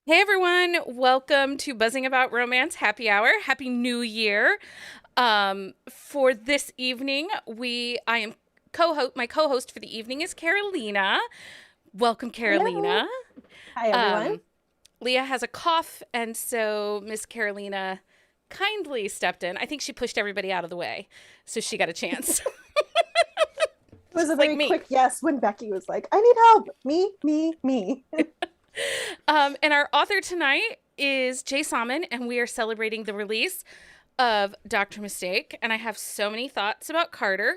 Hey everyone, welcome to Buzzing About Romance Happy Hour. Happy New Year. For this evening, I am my co-host for the evening is Carolina. Welcome, Hello. Carolina. Hi, everyone. Um, Leah has a cough, and so Miss Carolina kindly stepped in. I think she pushed everybody out of the way, so she got a chance. It was a Just like very me. quick yes when Becky was like, I need help. Me. And our author tonight is J Saman, and we are celebrating the release of Dr. Mistake. And I have so many thoughts about Carter.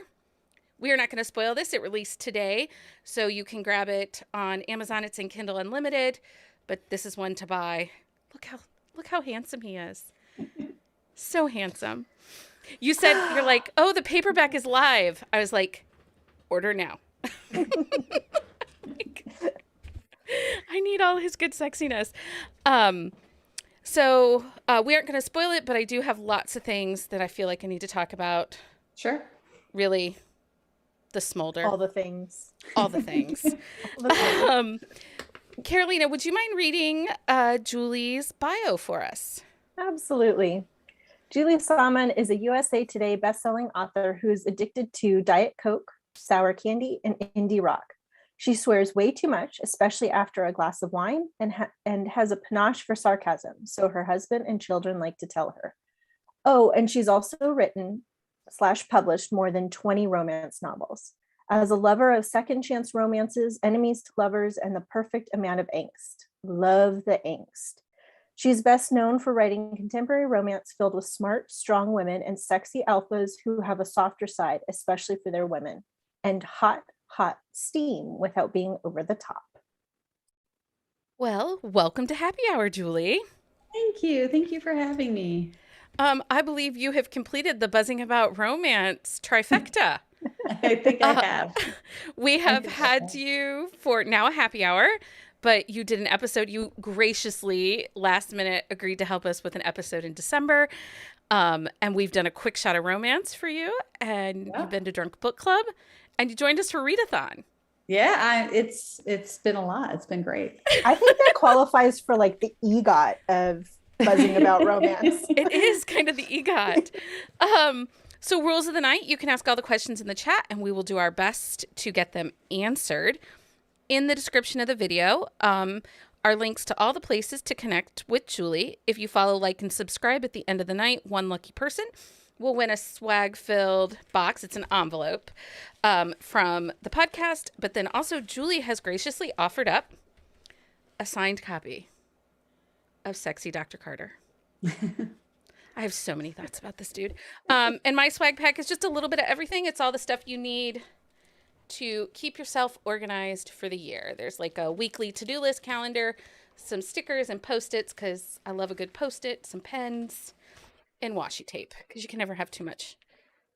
We are not going to spoil this. It released today, so you can grab it on Amazon. It's in Kindle Unlimited, but this is one to buy. Look how handsome he is. So handsome. You said you're like, "Oh, the paperback is live." I was like, "Order now." I need all his good sexiness. Um, so we aren't going to spoil it, but I do have lots of things that I feel like I need to talk about. Sure. Really, the smolder, All the things. all the things. All the things. um, Carolina, would you mind reading Julie's bio for us? Absolutely. Julie Saman is a USA Today bestselling author who's addicted to Diet Coke, sour candy, and indie rock. She swears way too much, especially after a glass of wine, and has a panache for sarcasm, so her husband and children like to tell her. Oh, and she's also written/published more than 20 romance novels. As a lover of second chance romances, enemies to lovers, and the perfect amount of angst. Love the angst. She's best known for writing contemporary romance filled with smart, strong women and sexy alphas who have a softer side, especially for their women, and hot steam without being over the top. Well, welcome to Happy Hour, Julie. Thank you. Thank you for having me. I believe you have completed the Buzzing About Romance trifecta. I think I have. We have think I had have. you for now a happy hour, but you did an episode. You graciously, last minute, agreed to help us with an episode in December. And we've done a quick shot of romance for you, and Yeah. you've been to Drunk Book Club, and you joined us for Readathon. It's been a lot. It's been great. I think that qualifies for like the EGOT of buzzing about romance. It is kind of the EGOT. So, rules of the night, you can ask all the questions in the chat, and we will do our best to get them answered. In the description of the video are links to all the places to connect with Julie. If you follow, like, and subscribe at the end of the night, one lucky person will win a swag-filled box. It's an envelope from the podcast. But then also, Julie has graciously offered up a signed copy of Sexy Dr. Carter. I have so many thoughts about this dude. And my swag pack is just a little bit of everything. It's all the stuff you need to keep yourself organized for the year. There's like a weekly to-do list calendar, some stickers and Post-its, because I love a good Post-it, some pens, and washi tape, because you can never have too much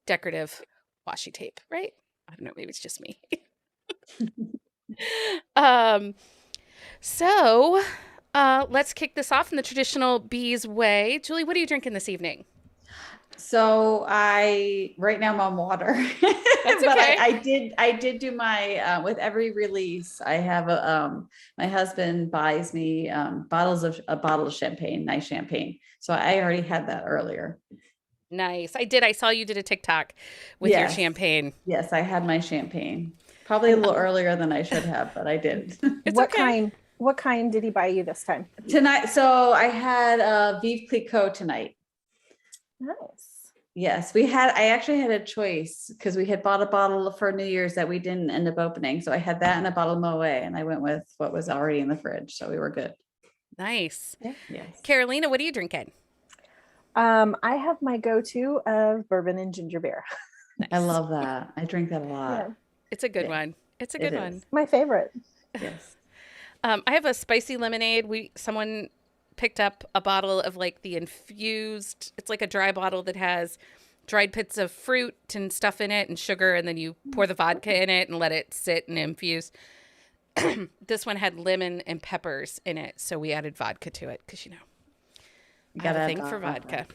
decorative washi tape, right? I don't know, maybe it's just me. um, so let's kick this off in the traditional bees way. Julie, what are you drinking this evening? So right now I'm on water. That's But okay. I did do my with every release. I have my husband buys me a bottle of champagne, nice champagne. So I already had that earlier. Nice. I saw you did a TikTok with your Yes. champagne. Yes, I had my champagne. Probably a little earlier than I should have, but I did. It's What okay. kind did he buy you this time? Tonight, so I had Vive Clicquot tonight. Nice. Yes, I actually had a choice because we had bought a bottle for New Year's that we didn't end up opening. So I had that and a bottle of Moet, and I went with what was already in the fridge. So we were good. Nice. Yes. Carolina, what are you drinking? I have my go-to of bourbon and ginger beer. I love that. I drink that a lot. Yeah, It's a good Yeah, one. It's a it good one. is. my favorite. Yes. I have a spicy lemonade. Someone picked up a bottle of like the infused, it's like a dry bottle that has dried bits of fruit and stuff in it and sugar, and then you pour the vodka in it and let it sit and infuse. This one had lemon and peppers in it, so we added vodka to it because You I have gotta a have thing for vodka.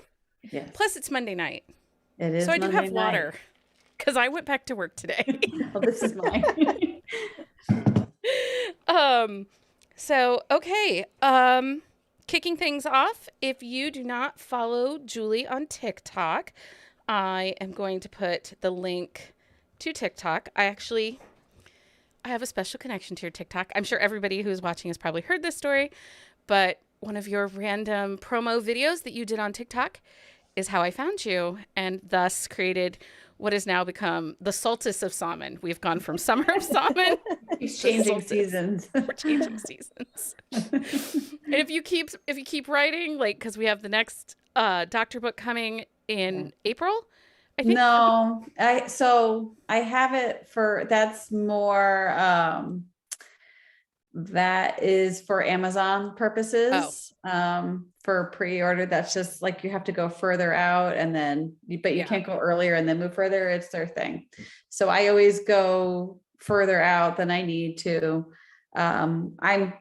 Yes. Plus, it's Monday night, It is so I do Monday have water night. because I went back to work today. Oh, this is mine. um, So, okay. Kicking things off, if you do not follow Julie on TikTok, I am going to put the link to TikTok. I have a special connection to your TikTok. I'm sure everybody who's watching has probably heard this story, but one of your random promo videos that you did on TikTok is how I found you and thus created what has now become the solstice of Saman. We've gone from summer of Saman He's to changing solstice. seasons. We're changing seasons. And if you keep writing, like, because we have the next doctor book coming in April, I think. No, I have it for, that's more, that is for Amazon purposes. For pre-order, that's just like you have to go further out and then, but you can't go earlier and then move further. It's their thing. So I always go further out than I need to. I'm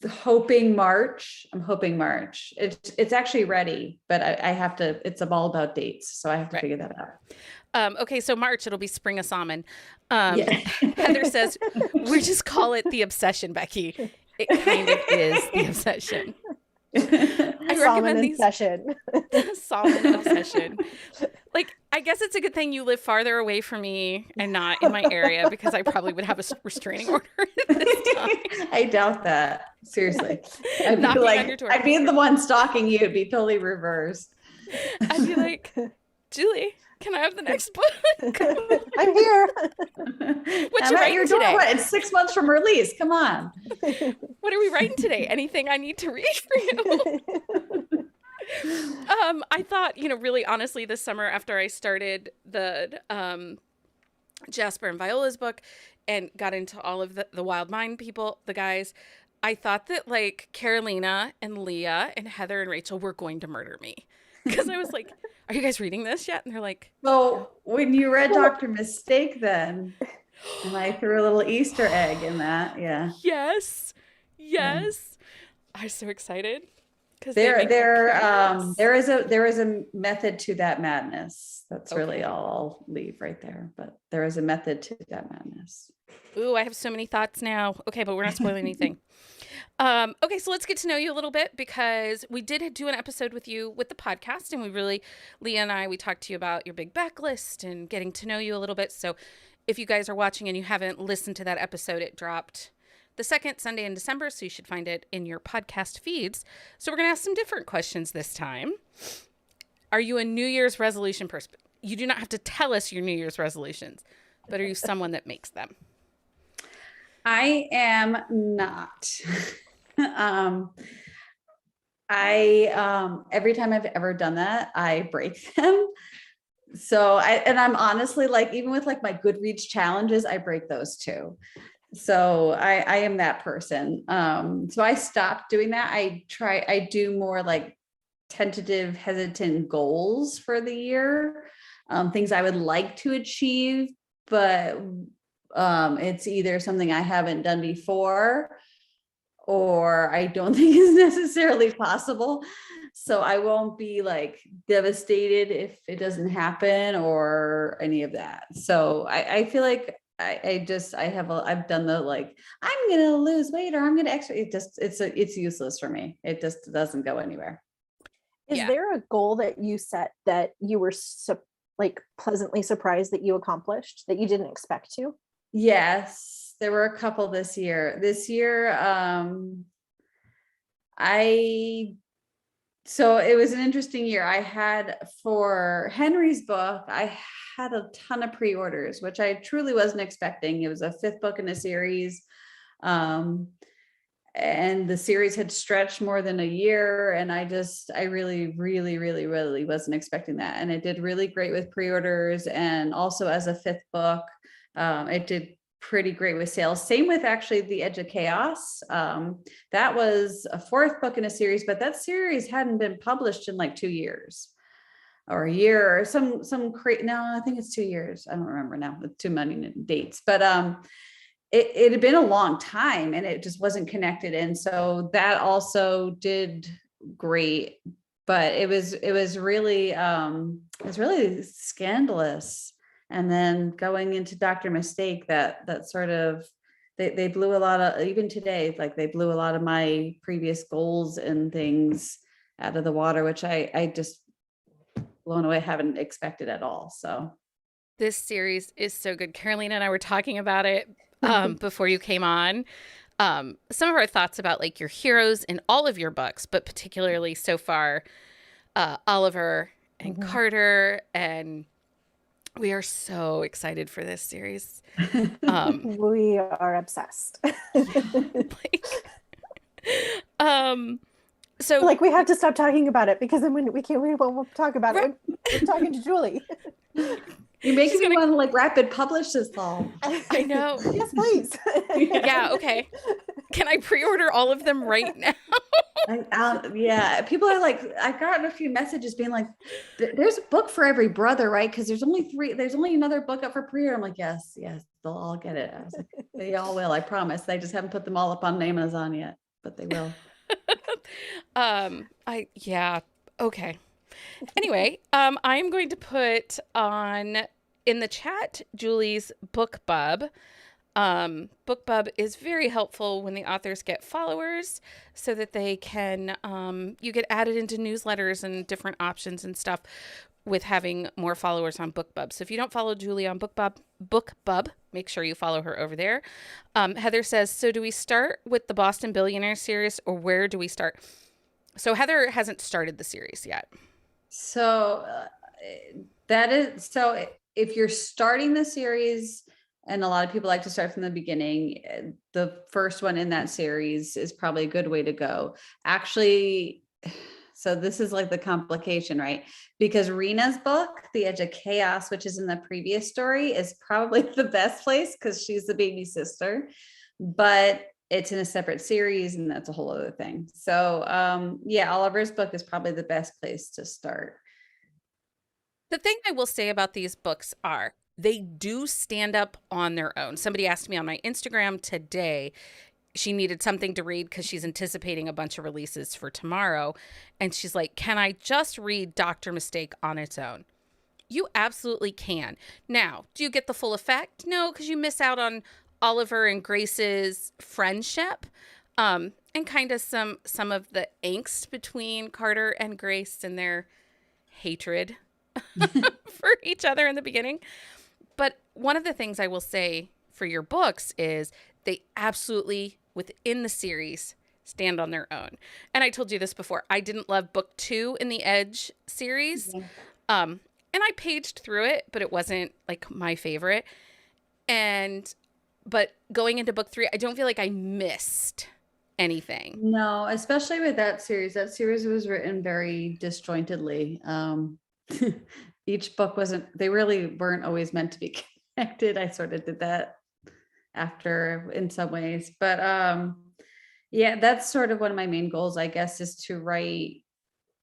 hoping March. It's actually ready, but I have to, it's all about dates. So I have to figure that out. Okay, so March, it'll be Spring of Saman. Yeah. Heather says, we just call it the obsession, Becky. It kind of is the obsession. I recommend these. Salmon obsession. Like, I guess it's a good thing you live farther away from me and not in my area, because I probably would have a restraining order at this time. I doubt that. Seriously. I'd Knocking be like, on your door. I'd be the one stalking you. It'd be totally reversed. I'd be like, Julie, can I have the next book? I'm here. What I'm you at writing your door. today? What? It's 6 months from release. Come on. What are we writing today? Anything I need to read for you? I thought, really honestly, this summer after I started the Jasper and Viola's book and got into all of the Wild Mind people, the guys, I thought that like Carolina and Leah and Heather and Rachel were going to murder me. Because I was like, are you guys reading this yet? And they're like, So when you read Dr. Mistake then, and I threw a little Easter egg in that. Yeah. yes. I'm so excited. There is a method to that madness. That's really all I'll leave right there. But there is a method to that madness. Ooh, I have so many thoughts now. Okay, but we're not spoiling anything. Okay, so let's get to know you a little bit, because we did do an episode with you with the podcast, and Leah and I, we talked to you about your big backlist and getting to know you a little bit. So if you guys are watching and you haven't listened to that episode, it dropped the second Sunday in December, so you should find it in your podcast feeds. So we're going to ask some different questions this time. Are you a New Year's resolution person? You do not have to tell us your New Year's resolutions, but are you someone that makes them? I am not. Every time I've ever done that, I break them. So I'm honestly like, even with like my Goodreads challenges, I break those too. So I am that person. So I stopped doing that. I do more like tentative, hesitant goals for the year, things I would like to achieve, but it's either something I haven't done before or I don't think is necessarily possible. So I won't be like devastated if it doesn't happen or any of that. So I feel like I've done the like, I'm going to lose weight or I'm going to exercise. It's useless for me. It just doesn't go anywhere. Is there a goal that you set that you were pleasantly surprised that you accomplished that you didn't expect to? Yes, there were a couple this year. So it was an interesting year. I had, for Henry's book, I had a ton of pre-orders, which I truly wasn't expecting. It was a 5th book in a series. And the series had stretched more than a year. And I really, really, really, really wasn't expecting that. And it did really great with pre-orders. And also as a 5th book, it did pretty great with sales. Same with actually The Edge of Chaos. That was a 4th book in a series, but that series hadn't been published in like 2 years or a year or no, I think it's 2 years. I don't remember now with too many dates, but it had been a long time and it just wasn't connected. And so that also did great, but it was really scandalous. And then going into Dr. Mistake, that sort of they blew a lot of, even today, like they blew a lot of my previous goals and things out of the water, which I just blown away, haven't expected at all. So This series is so good. Carolina and I were talking about it before you came on. Some of our thoughts about like your heroes in all of your books, but particularly so far, Oliver and Carter, and we are so excited for this series. We are obsessed. Like, so Like we have to stop talking about it because then when we won't talk about Right. it. We're talking to Julie. you're making me want to like rapid publish this all. I know. Yes, please. Yeah, okay. Can I pre-order all of them right now? Yeah, people are like, I've gotten a few messages being like, there's a book for every brother, right? Because there's only another book up for pre-order. I'm like, yes, they'll all get it. I was like, they all will, I promise. They just haven't put them all up on Amazon yet, but they will. Okay. Anyway, I am going to put on in the chat Julie's BookBub. BookBub is very helpful when the authors get followers so that they can, you get added into newsletters and different options and stuff with having more followers on BookBub. So if you don't follow Julie on BookBub, make sure you follow her over there. Heather says, so do we start with the Boston Billionaire series or where do we start? So Heather hasn't started the series yet. So if you're starting the series, and a lot of people like to start from the beginning, the first one in that series is probably a good way to go. Actually, so this is like the complication, right? Because Rena's book, The Edge of Chaos, which is in the previous story, is probably the best place because she's the baby sister, but it's in a separate series and that's a whole other thing. So Oliver's book is probably the best place to start. The thing I will say about these books are they do stand up on their own. Somebody asked me on my Instagram today, she needed something to read because she's anticipating a bunch of releases for tomorrow. And she's like, can I just read Dr. Mistake on its own? You absolutely can. Now, do you get the full effect? No, because you miss out on Oliver and Grace's friendship, and kind of some of the angst between Carter and Grace and their hatred for each other in the beginning. But one of the things I will say for your books is they absolutely, within the series, stand on their own. And I told you this before. I didn't love book 2 in the Edge series. And I paged through it, but it wasn't like my favorite. But going into book 3, I don't feel like I missed anything. No, especially with that series. That series was written very disjointedly. Each book they really weren't always meant to be connected. I sort of did that after in some ways, but that's sort of one of my main goals, I guess, is to write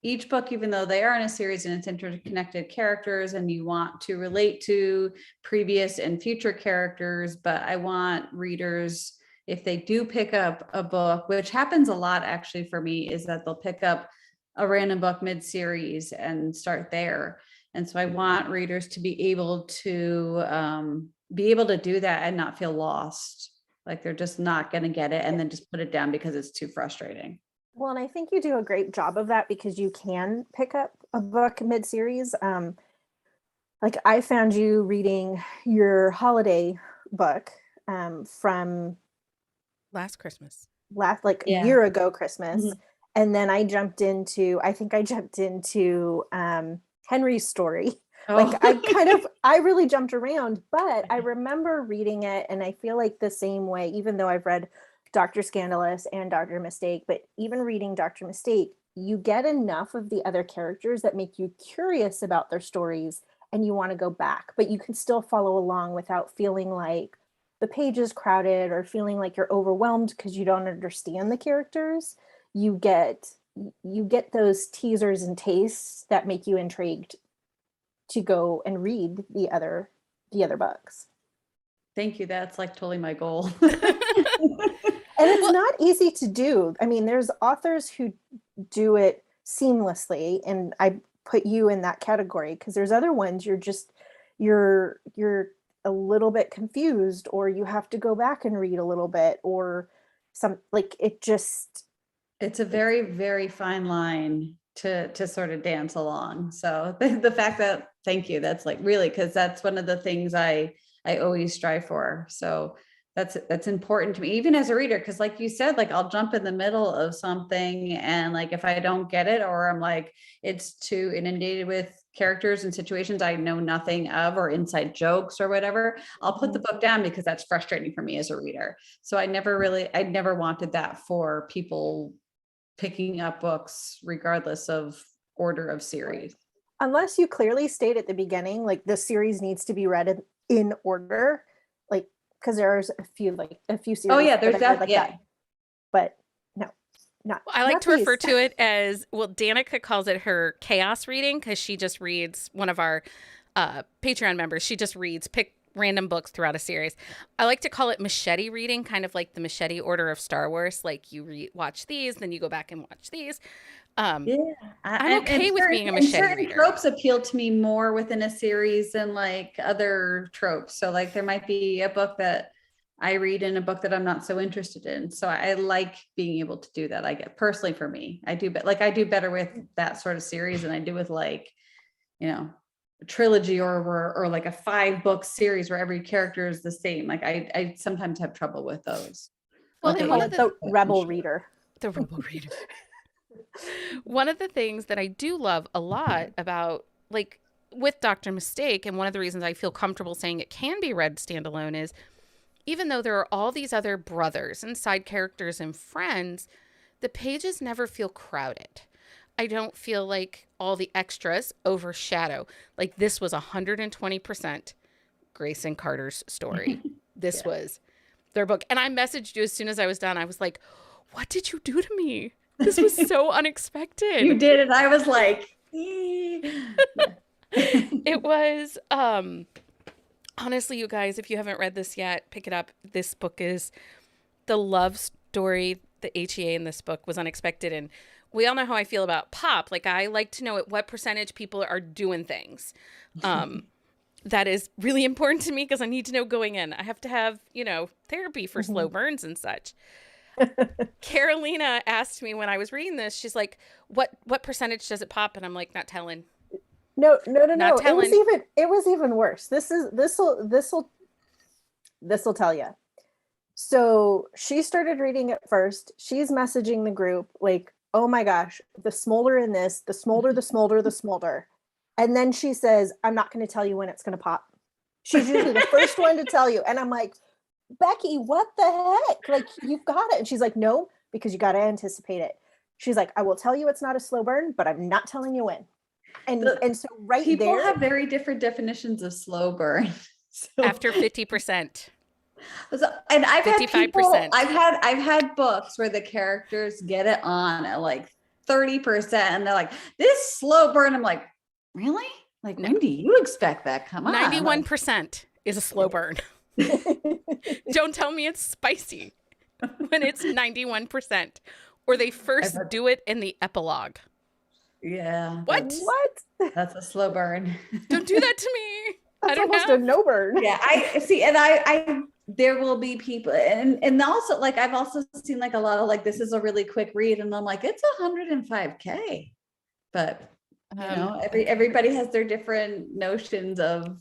each book, even though they are in a series and it's interconnected characters and you want to relate to previous and future characters, but I want readers, if they do pick up a book, which happens a lot actually for me, is that they'll pick up a random book mid-series and start there. And so I want readers to be able to do that and not feel lost. Like they're just not going to get it and then just put it down because it's too frustrating. Well, and I think you do a great job of that because you can pick up a book mid-series. Like I found you reading your holiday book from Last Christmas. A year ago Christmas. Mm-hmm. And then I jumped into Henry's story. Oh. Like I really jumped around, but I remember reading it and I feel like the same way, even though I've read Dr. Scandalous and Dr. Mistake, but even reading Dr. Mistake, you get enough of the other characters that make you curious about their stories and you want to go back, but you can still follow along without feeling like the page is crowded or feeling like you're overwhelmed because you don't understand the characters. You get those teasers and tastes that make you intrigued to go and read the other books. Thank you. That's like totally my goal. And it's not easy to do. I mean, there's authors who do it seamlessly, and I put you in that category because there's other ones you're a little bit confused, or you have to go back and read a little bit, or some like it just It's a very, very fine line to sort of dance along. So the fact that, thank you, that's like really, because that's one of the things I always strive for. So that's important to me, even as a reader, because like you said, like I'll jump in the middle of something, and like if I don't get it, or I'm like it's too inundated with characters and situations I know nothing of, or inside jokes or whatever, I'll put the book down, because that's frustrating for me as a reader. So I never wanted that for people picking up books regardless of order of series. unless you clearly state at the beginning, like the series needs to be read in order, like because there's a few series. Oh yeah, there's that I read that. Yeah. that. But no, not. I like not to refer these. to it as, well, Danica calls it her chaos reading, because she just reads, one of our Patreon members, she just pick random books throughout a series. I like to call it machete reading, kind of like the machete order of Star Wars. Like you watch these, then you go back and watch these. Yeah, I'm okay with being a machete certain reader. Tropes appeal to me more within a series than like other tropes. So like there might be a book that I read and a book that I'm not so interested in. So I like being able to do that. I get personally for me, I do better with that sort of series than I do with like, a trilogy or like a 5-book series where every character is the same. Like I sometimes have trouble with those. Well, I and call it the rebel reader. The rebel reader. One of the things that I do love a lot about, like, with Dr. Mistake, and one of the reasons I feel comfortable saying it can be read standalone, is even though there are all these other brothers and side characters and friends, the pages never feel crowded. I don't feel like all the extras overshadow. Like, this was 120% Grace and Carter's story. This was their book. And I messaged you as soon as I was done. I was like, what did you do to me? This was so unexpected. You did it. I was like, it was, honestly, you guys, if you haven't read this yet, pick it up. This book is the love story. The HEA in this book was unexpected. And we all know how I feel about pop. Like, I like to know at what percentage people are doing things. That is really important to me, because I need to know going in. I have to have, therapy for slow burns and such. Carolina asked me when I was reading this, she's like, what percentage does it pop? And I'm like, not telling. No. Not telling. It was even worse. This will tell you. So she started reading it first. She's messaging the group like, oh my gosh, the smolder in this, the smolder. And then she says, I'm not going to tell you when it's going to pop. She's usually the first one to tell you. And I'm like, Becky, what the heck? Like, you've got it. And she's like, no, because you got to anticipate it. She's like, I will tell you it's not a slow burn, but I'm not telling you when. And so people there, have very different definitions of slow burn. So, after 50%. and I've 55%. I've had books where the characters get it on at like 30%, and they're like, this slow burn. I'm like, really? Like, when do you expect that? Come on. 91% is a slow burn. Don't tell me it's spicy when it's 91%, or they first do it in the epilogue. Yeah. what? That's a slow burn. Don't do that to me. That's I don't almost know. a no burn. Yeah, I see. And I there will be people, and also like I've also seen like a lot of like, this is a really quick read, and I'm like, it's 105K, but everybody has their different notions of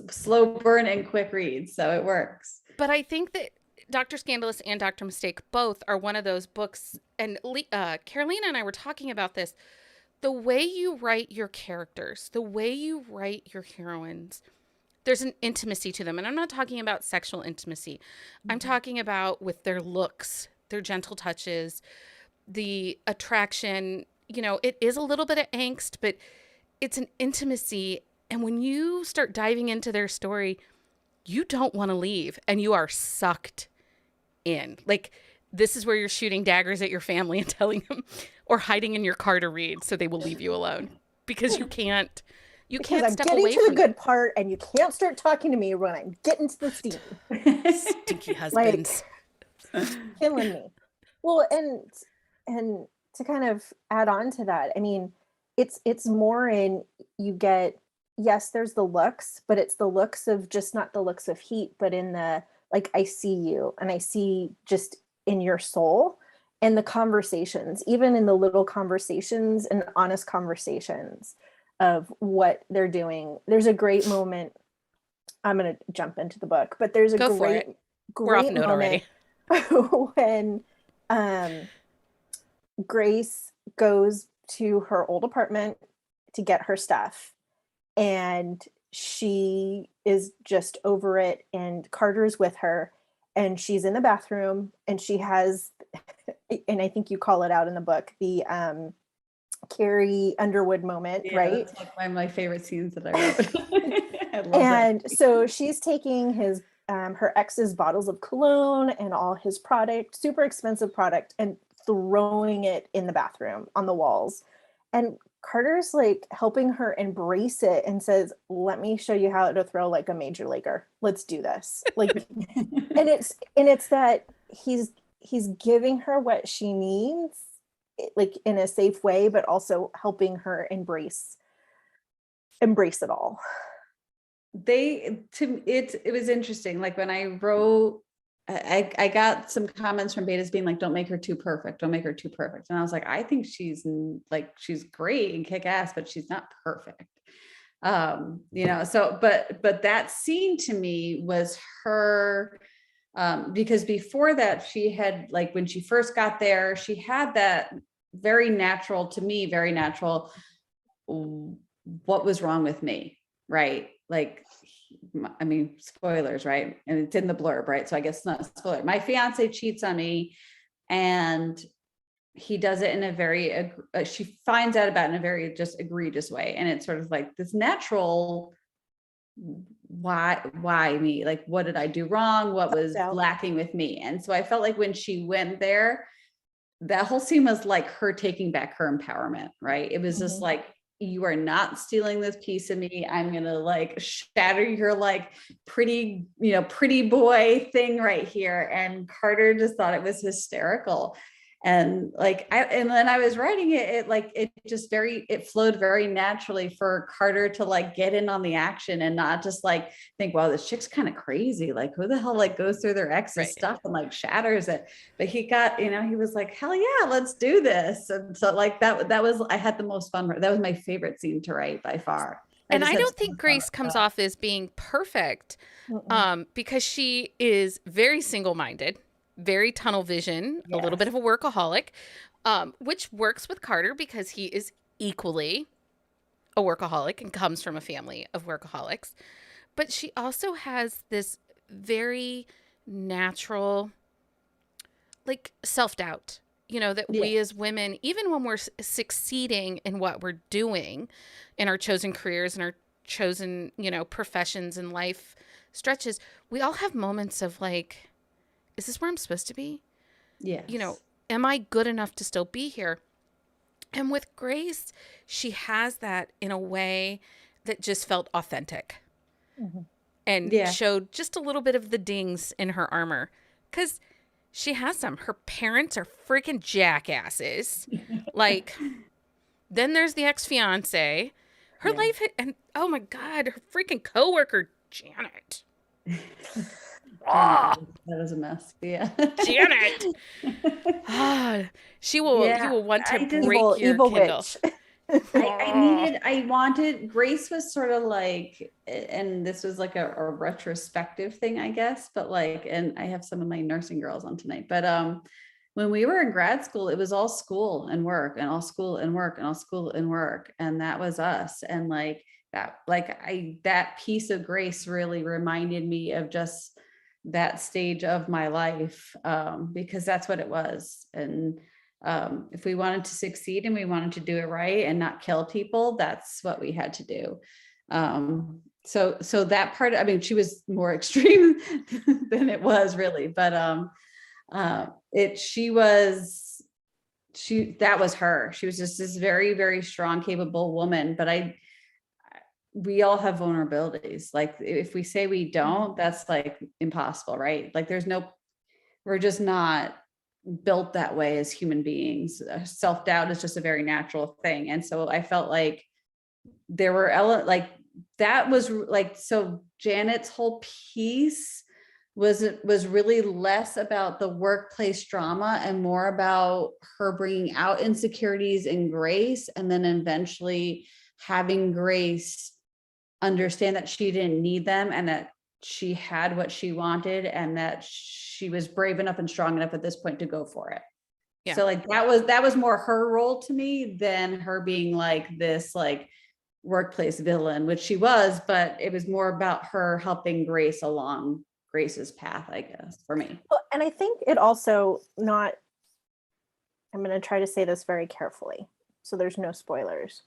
slow burn and quick reads, so it works. But I think that Dr. Scandalous and Dr. Mistake both are one of those books, and Carolina and I were talking about this. The way you write your characters, the way you write your heroines, there's an intimacy to them. And I'm not talking about sexual intimacy. I'm talking about with their looks, their gentle touches, the attraction. It is a little bit of angst, but it's an intimacy. And when you start diving into their story, you don't want to leave, and you are sucked in. Like, this is where you're shooting daggers at your family and telling them, or hiding in your car to read so they will leave you alone, because you can't step away from I'm getting to the good part, and you can't start talking to me when I'm getting to the steam. Stinky husbands. Killing me. Well, and to kind of add on to that, I mean, it's more in, you get yes, there's the looks, but it's the looks of just not the looks of heat, but in the, like, I see you and I see just in your soul, and the conversations, even in the little conversations and honest conversations of what they're doing. There's a great moment. I'm going to jump into the book, but there's a Go for it. We're off great note moment when um, Grace goes to her old apartment to get her stuff, and she is just over it, and Carter's with her, and she's in the bathroom, and she has, and I think you call it out in the book, the Carrie Underwood moment, Yeah, right? that's like one of my favorite scenes that I wrote. I love And that. so she's taking his her ex's bottles of cologne and all his product, super expensive product, and throwing it in the bathroom on the walls. And Carter's like helping her embrace it and says, "Let me show you how to throw like a major leaguer. Let's do this." Like, and it's that he's giving her what she needs, like in a safe way, but also helping her embrace it all. It was interesting. Like when I wrote, I got some comments from betas being like, don't make her too perfect. Don't make her too perfect. And I was like, I think she's great and kick ass, but she's not perfect. So, but that scene to me was her, because before that she had, like, when she first got there, she had that very natural, to me, very natural, what was wrong with me, right? Like, I mean, spoilers, right? And it's in the blurb, right? So I guess it's not a spoiler. My fiance cheats on me, and he does it in a very, she finds out about it in a very just egregious way. And it's sort of like this natural, why me? Like, what did I do wrong? What was lacking with me? And so I felt like when she went there, that whole scene was like her taking back her empowerment, right? It was just like, you are not stealing this piece of me. I'm going to like shatter your like pretty boy thing right here. And Carter just thought it was hysterical. And like, and then I was writing it, it flowed very naturally for Carter to like get in on the action and not just like think, wow, this chick's kind of crazy. Like, who the hell like goes through their ex's stuff and like shatters it? But he got, he was like, hell yeah, let's do this. And so like that was, I had the most fun. That was my favorite scene to write by far. And I don't think Grace comes off as being perfect, because she is very single-minded, very tunnel vision, a little bit of a workaholic, which works with Carter because he is equally a workaholic and comes from a family of workaholics. But she also has this very natural, like, self-doubt, that we as women, even when we're succeeding in what we're doing in our chosen careers and our chosen, professions and life stretches, we all have moments of like, is this where I'm supposed to be? Yeah. Am I good enough to still be here? And with Grace, she has that in a way that just felt authentic and showed just a little bit of the dings in her armor. Because she has some. Her parents are freaking jackasses. Like, then there's the ex-fiance. Her life, and oh my God, her freaking coworker, Janet. That was a mess. Yeah. Janet. You will want to break your evil Kindle. witch. I wanted, Grace was sort of like, and this was like a retrospective thing, I guess, but like, and I have some of my nursing girls on tonight, but when we were in grad school, it was all school and work and all school and work and all school and work. And that was us. And like that piece of Grace really reminded me of just that stage of my life, because that's what it was. And if we wanted to succeed and we wanted to do it right and not kill people, that's what we had to do. So that part, I mean, she was more extreme than it was really, but that was her. She was just this very, very strong, capable woman. But we all have vulnerabilities. Like if we say we don't, that's like impossible, right? Like we're just not built that way as human beings. Self-doubt is just a very natural thing. And so I felt like there were that was like, so Janet's whole piece was really less about the workplace drama and more about her bringing out insecurities in Grace, and then eventually having Grace understand that she didn't need them and that she had what she wanted and that she was brave enough and strong enough at this point to go for it. Yeah. So like that was more her role to me than her being like this like workplace villain, which she was, but it was more about her helping Grace along Grace's path, I guess, for me. Well, and I think it also not, I'm going to try to say this very carefully, so there's no spoilers.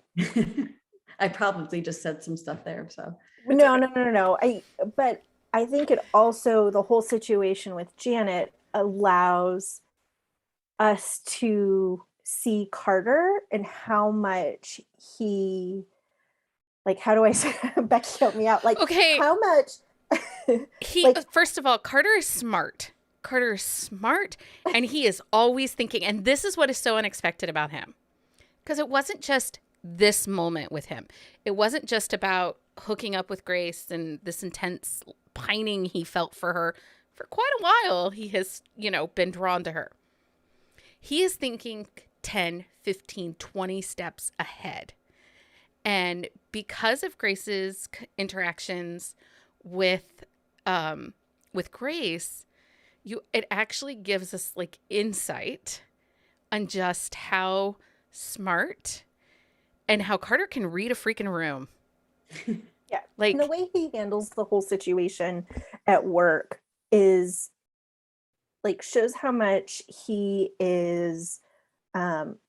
I probably just said some stuff there, so. No. But I think it also, the whole situation with Janet allows us to see Carter and how much he, like, how do I say, Becky, help me out. Like, Okay. how much he, like, first of all, Carter is smart. Carter is smart, and he is always thinking, and this is what is so unexpected about him. Because it wasn't just this moment with him. It wasn't just about hooking up with Grace and this intense pining he felt for her. For quite a while, he has, been drawn to her. He is thinking 10, 15, 20 steps ahead. And because of Grace's interactions with Grace, it actually gives us like insight on just how smart and how Carter can read a freaking room. Yeah. Like, and the way he handles the whole situation at work is like, shows how much he is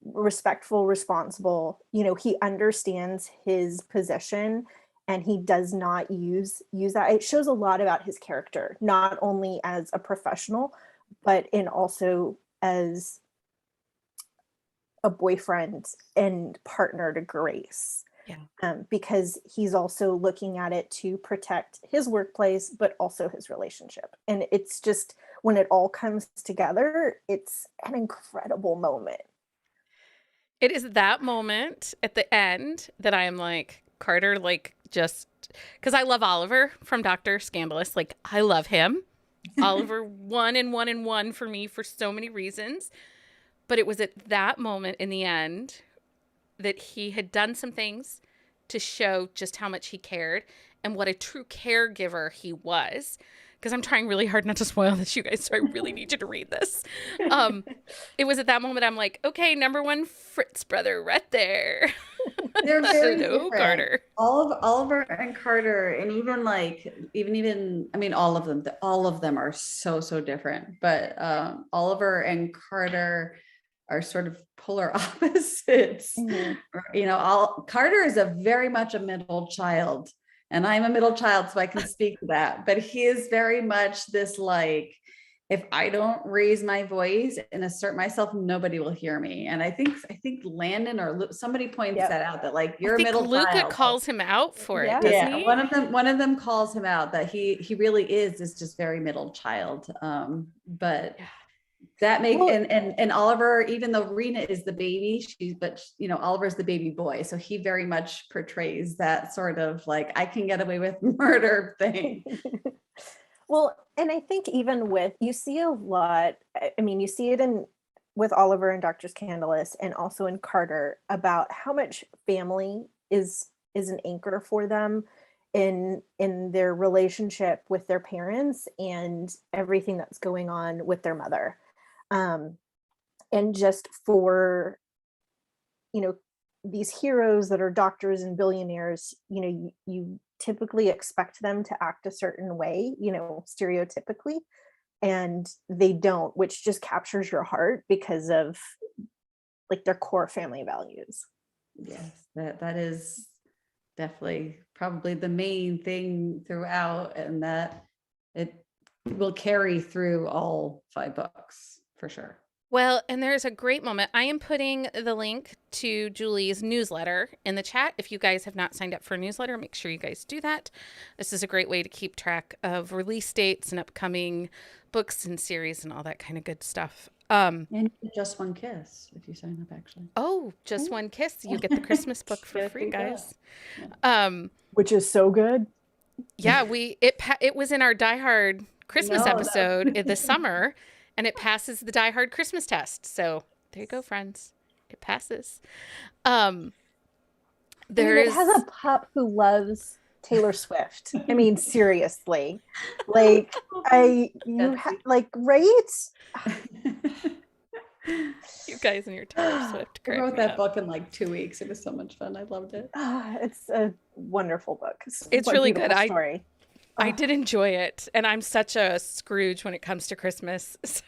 respectful, responsible. He understands his position and he does not use that. It shows a lot about his character, not only as a professional, but in also as a boyfriend and partner to Grace. Yeah. Because he's also looking at it to protect his workplace, but also his relationship. And it's just, when it all comes together, it's an incredible moment. It is that moment at the end that I am like, Carter, like, just because I love Oliver from Dr. Scandalous. Like, I love him. Oliver, one and one for me for so many reasons. But it was at that moment in the end that he had done some things to show just how much he cared and what a true caregiver he was. Because I'm trying really hard not to spoil this, you guys, so I really need you to read this. It was at that moment I'm like, okay, number one Fritz brother right there. They're very Hello, different. Carter. Oliver and Carter, and even I mean, all of them are so different, but Oliver and Carter are sort of polar opposites. Mm-hmm. Carter is very much a middle child, and I'm a middle child, so I can speak to that, but he is very much this, like, if I don't raise my voice and assert myself, nobody will hear me. And I think Landon or somebody points that out, that like, you're a middle Luca child. calls him out for it, Yeah. doesn't he? One of them calls him out that he really is just very middle child. But that makes, and Oliver, even though Rena is the baby, Oliver's the baby boy. So he very much portrays that sort of like, I can get away with murder thing. Well, and I think even you see a lot, I mean, you see it with Oliver and Dr. Scandalous, and also in Carter, about how much family is an anchor for them in their relationship with their parents and everything that's going on with their mother. And just for, these heroes that are doctors and billionaires, you typically expect them to act a certain way, stereotypically, and they don't, which just captures your heart because of like their core family values. Yes, that is definitely probably the main thing throughout, and that it will carry through all 5 books for sure. Well, and there's a great moment. I am putting the link to Julie's newsletter in the chat. If you guys have not signed up for a newsletter, make sure you guys do that. This is a great way to keep track of release dates and upcoming books and series and all that kind of good stuff. And just one kiss if you sign up, actually. Oh, just one kiss. You get the Christmas book for Get a free, free book. guys. Yeah. Which is so good. Yeah, it was in our Die Hard Christmas No, episode in the summer, and it passes the Die Hard Christmas test. So there you go, friends. It passes. There it is has a pup who loves Taylor Swift. I mean, seriously, like like, right? you guys and your Taylor Swift. I crack wrote me that up. book in like 2 weeks. It was so much fun. I loved it. It's a wonderful book. It's What a really good. beautiful story. I did enjoy it, and I'm such a Scrooge when it comes to Christmas. So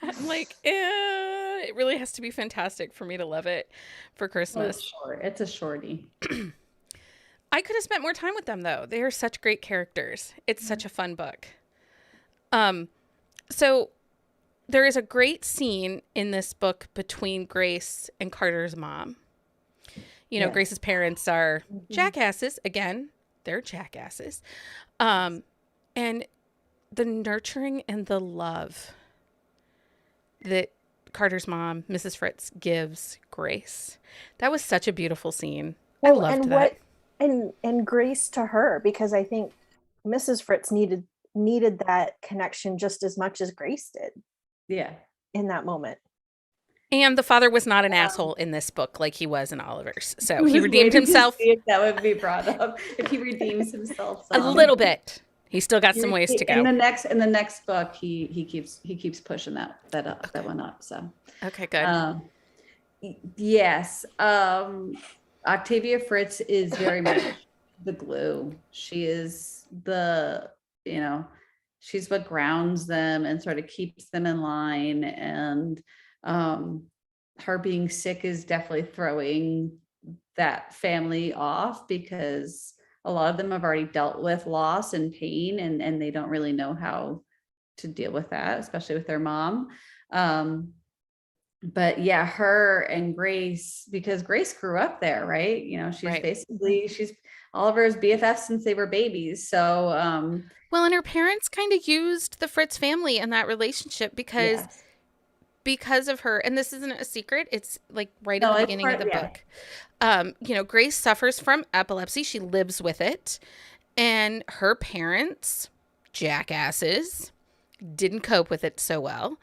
I'm like, it really has to be fantastic for me to love it for Christmas. Short. It's a shorty. I could have spent more time with them, though. They are such great characters. It's such a fun book. So there is a great scene in this book between Grace and Carter's mom. You know, Yes. Grace's parents are jackasses. Again, they're jackasses. And the nurturing and the love that Carter's mom, Mrs. Fritz, gives Grace. That was such a beautiful scene. I loved that. And Grace to her, because I think Mrs. Fritz needed that connection just as much as Grace did Yeah. in that moment. And the father was not an asshole in this book like he was in Oliver's. So I he was redeemed waiting to himself see if that would be brought up. If he redeems himself a little bit. He's still got some ways to go. In the next book, he keeps pushing that one up. So Okay, good. yes, Octavia Fritz is very much the glue. She is she's what grounds them and sort of keeps them in line. And her being sick is definitely throwing that family off, because a lot of them have already dealt with loss and pain, and they don't really know how to deal with that, especially with their mom. But yeah, her and Grace, because Grace grew up there, right? She's Right. basically, she's Oliver's BFF since they were babies. So, Well, and her parents kind of used the Fritz family in that relationship because yes. because of her, and this isn't a secret, it's like right No, at the it's beginning of the part- book. Grace suffers from epilepsy. She lives with it. And her parents, jackasses, didn't cope with it so well.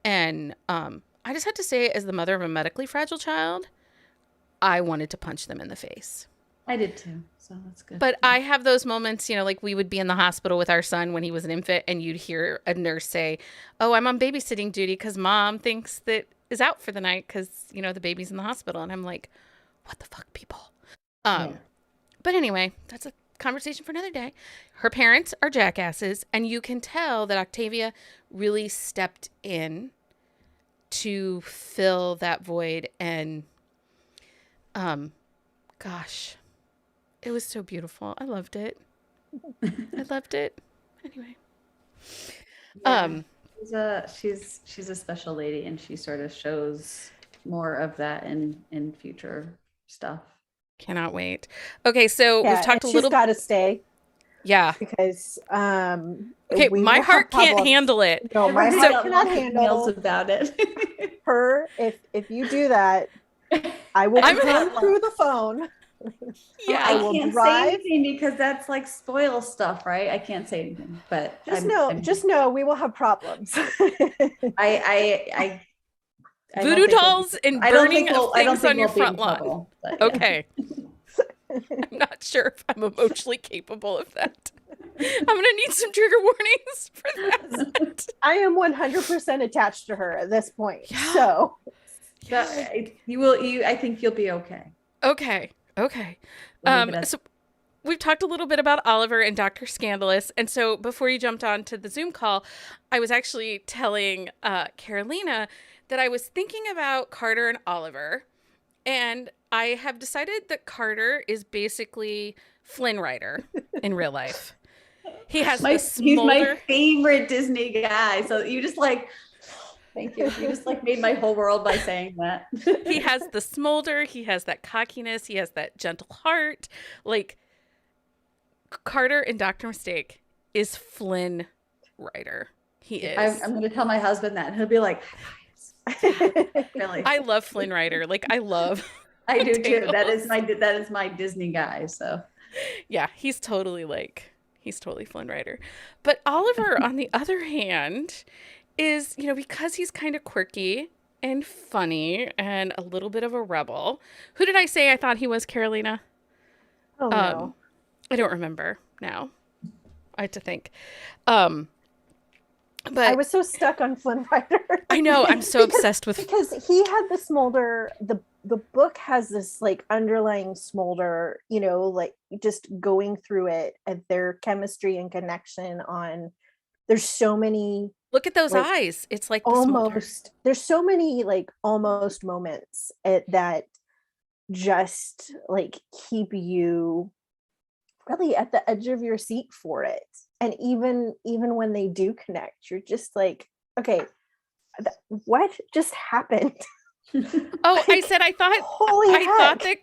And I just had to say, as the mother of a medically fragile child, I wanted to punch them in the face. I did too. So that's good. But I have those moments, like we would be in the hospital with our son when he was an infant, and you'd hear a nurse say, "Oh, I'm on babysitting duty because mom thinks that is out for the night because, the baby's in the hospital." And I'm like, what the fuck, people? Yeah. But anyway, that's a conversation for another day. Her parents are jackasses, and you can tell that Octavia really stepped in to fill that void. And, gosh, it was so beautiful. I loved it. I loved it. Anyway. Yeah, she's a special lady, and she sort of shows more of that in future stuff. Cannot wait. Okay, so Yeah, we've talked a she's little. got to stay Yeah. because Okay, we my will have heart can't problems. handle it. No, my Everybody heart cannot else handle emails about it. her. If you do that, I will I'm come not- through the phone. Yeah. I I will can't drive. say anything because that's like spoil stuff, right? I can't say anything, but Just know we will have problems. I don't Voodoo think we'll- dolls and I don't burning think we'll- of I don't things think on your we'll be in front lawn. trouble, but yeah. Okay. I'm not sure if I'm emotionally capable of that. I'm going to need some trigger warnings for that. I am 100% attached to her at this point. Yeah. So I think you'll be okay. Okay. We'll leave it at- So we've talked a little bit about Oliver and Dr. Scandalous. And so before you jumped on to the Zoom call, I was actually telling Carolina that I was thinking about Carter and Oliver. And I have decided that Carter is basically Flynn Rider in real life. He has the he's smolder. my favorite Disney guy. So you just thank you. You just made my whole world by saying that. He has the smolder. He has that cockiness. He has that gentle heart. Like Carter in Dr. Mistake is Flynn Rider. He I'm is. going to tell my husband that, and he'll be like, really? I love Flynn Rider. Like I love I do too. Tales. That is my Disney guy. So Yeah, he's totally Flynn Rider. But Oliver, on the other hand, is, because he's kind of quirky and funny and a little bit of a rebel. Who did I say I thought he was, Carolina? Oh Um, no. I don't remember now. I had to think. Um, I but was so stuck on Flynn Rider. I know I'm so obsessed with. Because he had the smolder, the book has this like underlying smolder, like just going through it and their chemistry and connection on there's so many Look at those like eyes. It's like the smolder. there's so many like almost moments that just like keep you really at the edge of your seat for it. And even when they do connect, you're just like, okay, what just happened? Oh, I Like, said holy heck.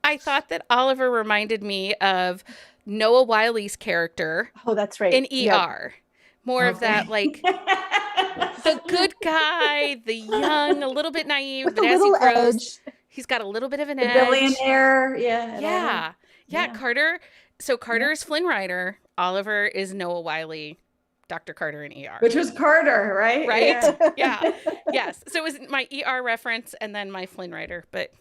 I thought that Oliver reminded me of Noah Wiley's character Oh, that's right. in Yep. ER. More of Okay. that, like the good guy, the young, a little bit naive, With but a as he little grows, edge. he's got a little bit of an the edge. billionaire. Yeah. Yeah. Yeah, Yeah. Carter. So Carter Yeah. is Flynn Rider. Oliver is Noah Wiley, Dr. Carter in ER. Which was Carter, right? Right? Yeah. Yeah. Yes. So it was my ER reference and then my Flynn Rider. But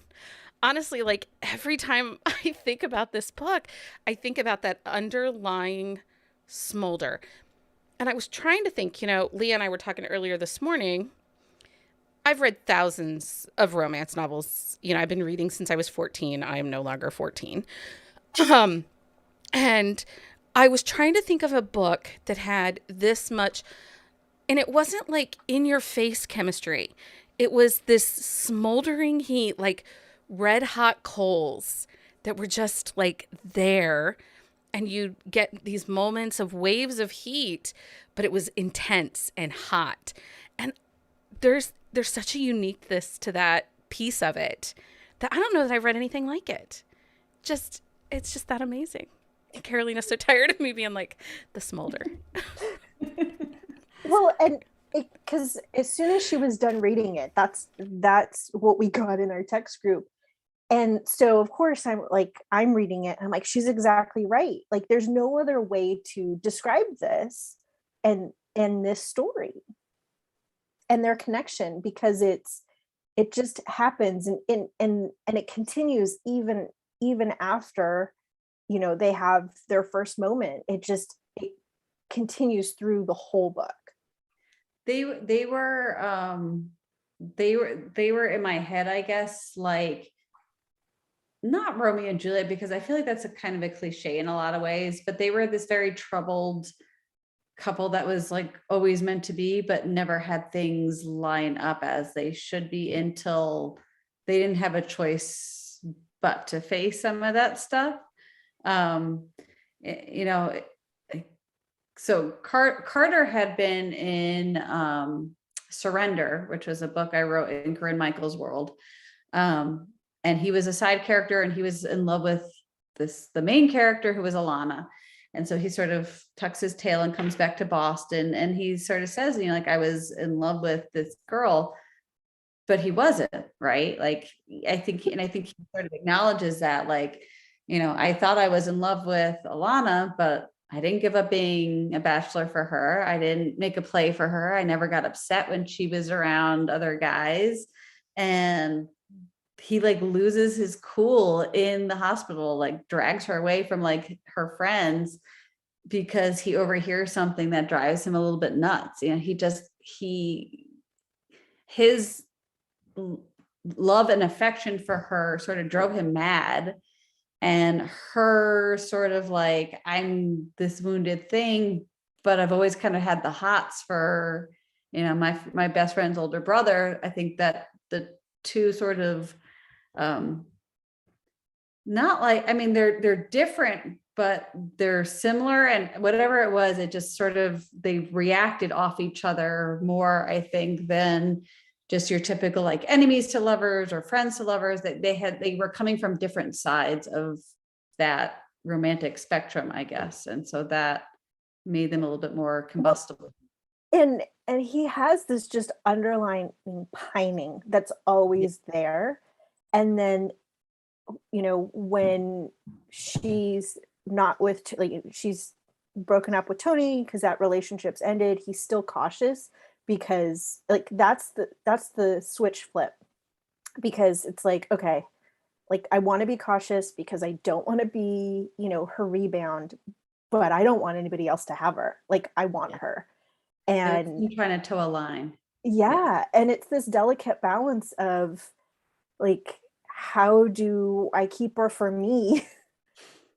honestly, like every time I think about this book, I think about that underlying smolder. And I was trying to think, Leah and I were talking earlier this morning. I've read thousands of romance novels. I've been reading since I was 14. I am no longer 14. Um, and I was trying to think of a book that had this much, and it wasn't like in your face chemistry. It was this smoldering heat, like red hot coals that were just like there. And you get these moments of waves of heat, but it was intense and hot. And there's such a uniqueness to that piece of it that I don't know that I've read anything like it. It's just that amazing. And Carolina's so tired of me being like the smolder. Well, and because as soon as she was done reading it, that's what we got in our text group. And so of course I'm reading it and I'm like, she's exactly right. Like there's no other way to describe this and this story and their connection, because it just happens and it continues even after they have their first moment. It continues through the whole book. They were in my head, I guess, like not Romeo and Juliet, because I feel like that's a kind of a cliche in a lot of ways, but they were this very troubled couple that was like always meant to be, but never had things line up as they should be until they didn't have a choice but to face some of that stuff. You know, so Carter had been in Surrender, which was a book I wrote in Corinne Michael's world. And he was a side character, and he was in love with the main character, who was Alana. And so he sort of tucks his tail and comes back to Boston, and he sort of says, like, I was in love with this girl, but he wasn't, right? Like, I think he sort of acknowledges that, like, I thought I was in love with Alana, but I didn't give up being a bachelor for her. I didn't make a play for her. I never got upset when she was around other guys. And he like loses his cool in the hospital, like drags her away from like her friends because he overhears something that drives him a little bit nuts. His love and affection for her sort of drove him mad. And her sort of like, I'm this wounded thing, but I've always kind of had the hots for, my best friend's older brother. I think that the two sort of, not like, I mean, they're different, but they're similar, and whatever it was, it just sort of, they reacted off each other more, I think, than just your typical like enemies to lovers or friends to lovers. That they were coming from different sides of that romantic spectrum, I guess. And so that made them a little bit more combustible. and he has this just underlying pining that's always there. And then, when she's not with, like, she's broken up with Tony because that relationship's ended, he's still cautious because, like, that's the switch flip, because it's like, okay, like, I want to be cautious because I don't want to be, her rebound, but I don't want anybody else to have her. Like, I want her. And You're trying to toe a line. yeah, and it's this delicate balance of, like, how do I keep her for me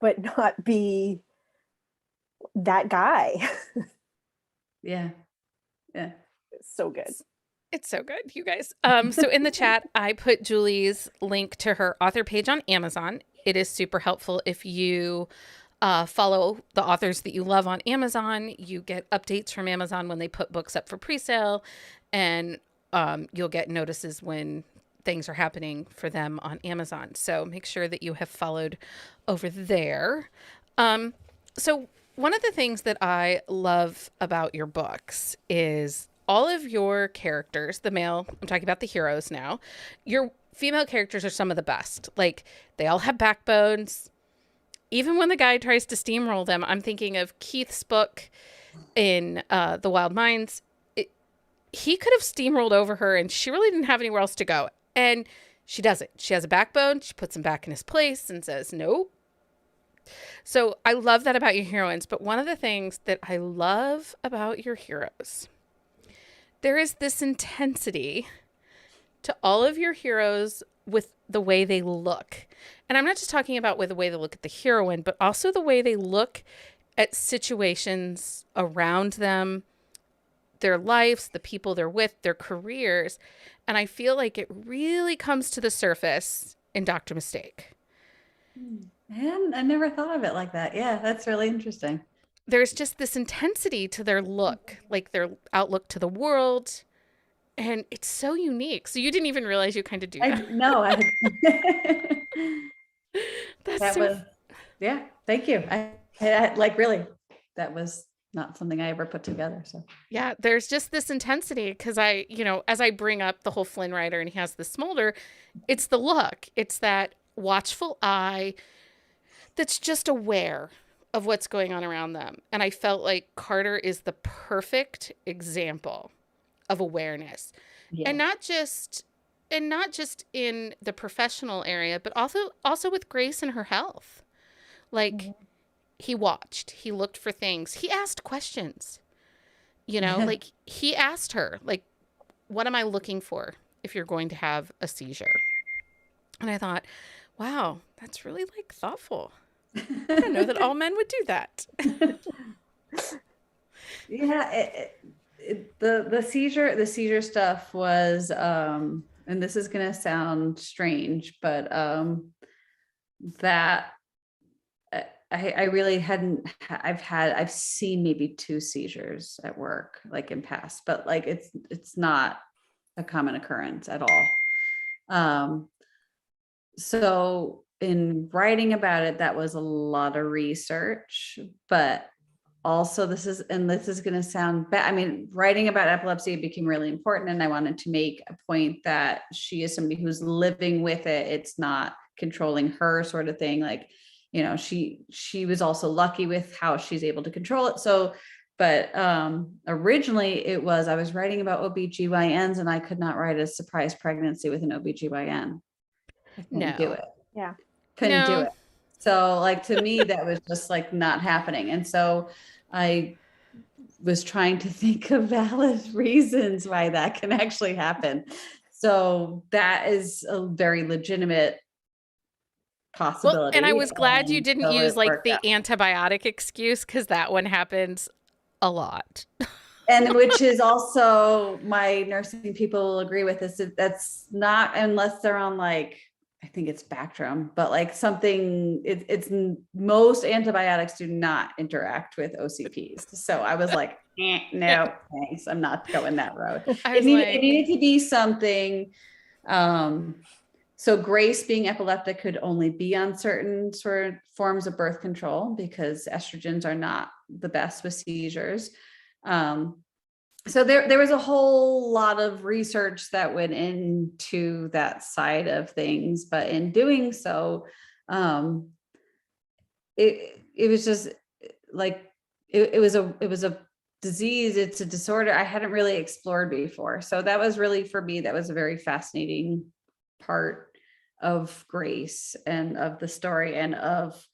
but not be that guy? Yeah. It's so good. It's so good, you guys. So in the chat, I put Julie's link to her author page on Amazon. It is super helpful if you follow the authors that you love on Amazon. You get updates from Amazon when they put books up for pre-sale, and you'll get notices when things are happening for them on Amazon. So make sure that you have followed over there. So one of the things that I love about your books is all of your characters, the male, I'm talking about the heroes now, your female characters are some of the best. Like, they all have backbones. Even when the guy tries to steamroll them, I'm thinking of Keith's book in The Wild Minds. He could have steamrolled over her and she really didn't have anywhere else to go. And she doesn't. She has a backbone. She puts him back in his place and says, nope. So I love that about your heroines. But one of the things that I love about your heroes, there is this intensity to all of your heroes with the way they look. And I'm not just talking about with the way they look at the heroine, but also the way they look at situations around them, their lives, the people they're with, their careers. And I feel like it really comes to the surface in Dr. Mistake. And I never thought of it like that. Yeah, that's really interesting. There's just this intensity to their look, like their outlook to the world. And it's so unique. So you didn't even realize you kind of do that. No, That's yeah, thank you. I like, really, that was not something I ever put together. So yeah, there's just this intensity because as I bring up the whole Flynn writer and he has the smolder, it's the look. It's that watchful eye that's just aware of what's going on around them. And I felt like Carter is the perfect example of awareness. yeah. And not just in the professional area, but also with Grace and her health. Like, he watched, he looked for things, he asked questions, like he asked her, like, what am I looking for if you're going to have a seizure? And I thought, wow, that's really, like, thoughtful. I don't know that all men would do that. Yeah, the seizure stuff was, and this is going to sound strange, but that I really I've seen maybe 2 seizures at work, like, in past, but, like, it's not a common occurrence at all. So in writing about it, that was a lot of research, but also this is going to sound bad. I mean, writing about epilepsy became really important, and I wanted to make a point that she is somebody who's living with it. It's not controlling her, sort of thing. Like, she was also lucky with how she's able to control it. So, but originally I was writing about OBGYNs, and I could not write a surprise pregnancy with an OBGYN. I couldn't do it. Yeah. Couldn't do it. So, like, to me, that was just, like, not happening. And so I was trying to think of valid reasons why that can actually happen. So that is a very legitimate possibility. Well, and I was glad you didn't so use, like, the out. antibiotic excuse, because that one happens a lot. And which is also, my nursing people will agree with this. That's not, unless they're on, like, I think it's Bactrim, but, like, something, it's most antibiotics do not interact with OCPs. So I was like, no, thanks. I'm not going that road. It needed to be something. So Grace, being epileptic, could only be on certain sort of forms of birth control because estrogens are not the best with seizures. So there was a whole lot of research that went into that side of things, but in doing so, it was just like it was a disease. It's a disorder I hadn't really explored before. So that was really, for me, that was a very fascinating part of Grace and of the story, and of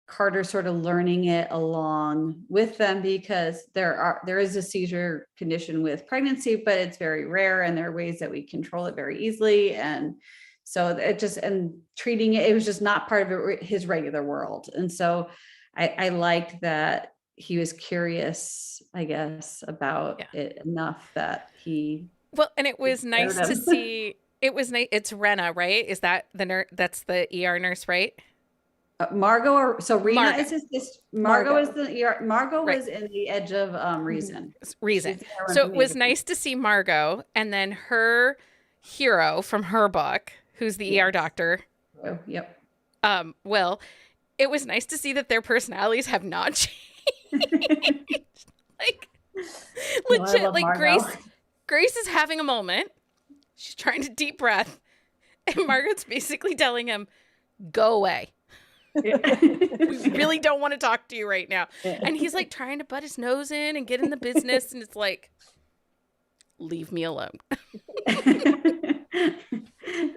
Carter sort of learning it along with them, because there is a seizure condition with pregnancy, but it's very rare, and there are ways that we control it very easily. And so it just, and treating it was just not part of his regular world. And so I liked that he was curious, I guess, about it enough that he. Well, and it was nice to see. It was nice. It's Rena, right? Is that the nurse? That's the ER nurse, right? Margot, so Rena Margo. is his sister. Margot is the ER. Margot was in the Edge of Reason. So it was nice to see Margot, and then her hero from her book, who's the ER doctor. Oh, yep. Will. It was nice to see that their personalities have not changed. Like, legit, like Margot. Grace is having a moment. She's trying to deep breath, and Margaret's basically telling him, "Go away." We really don't want to talk to you right now. And he's like trying to butt his nose in and get in the business, and it's like, leave me alone.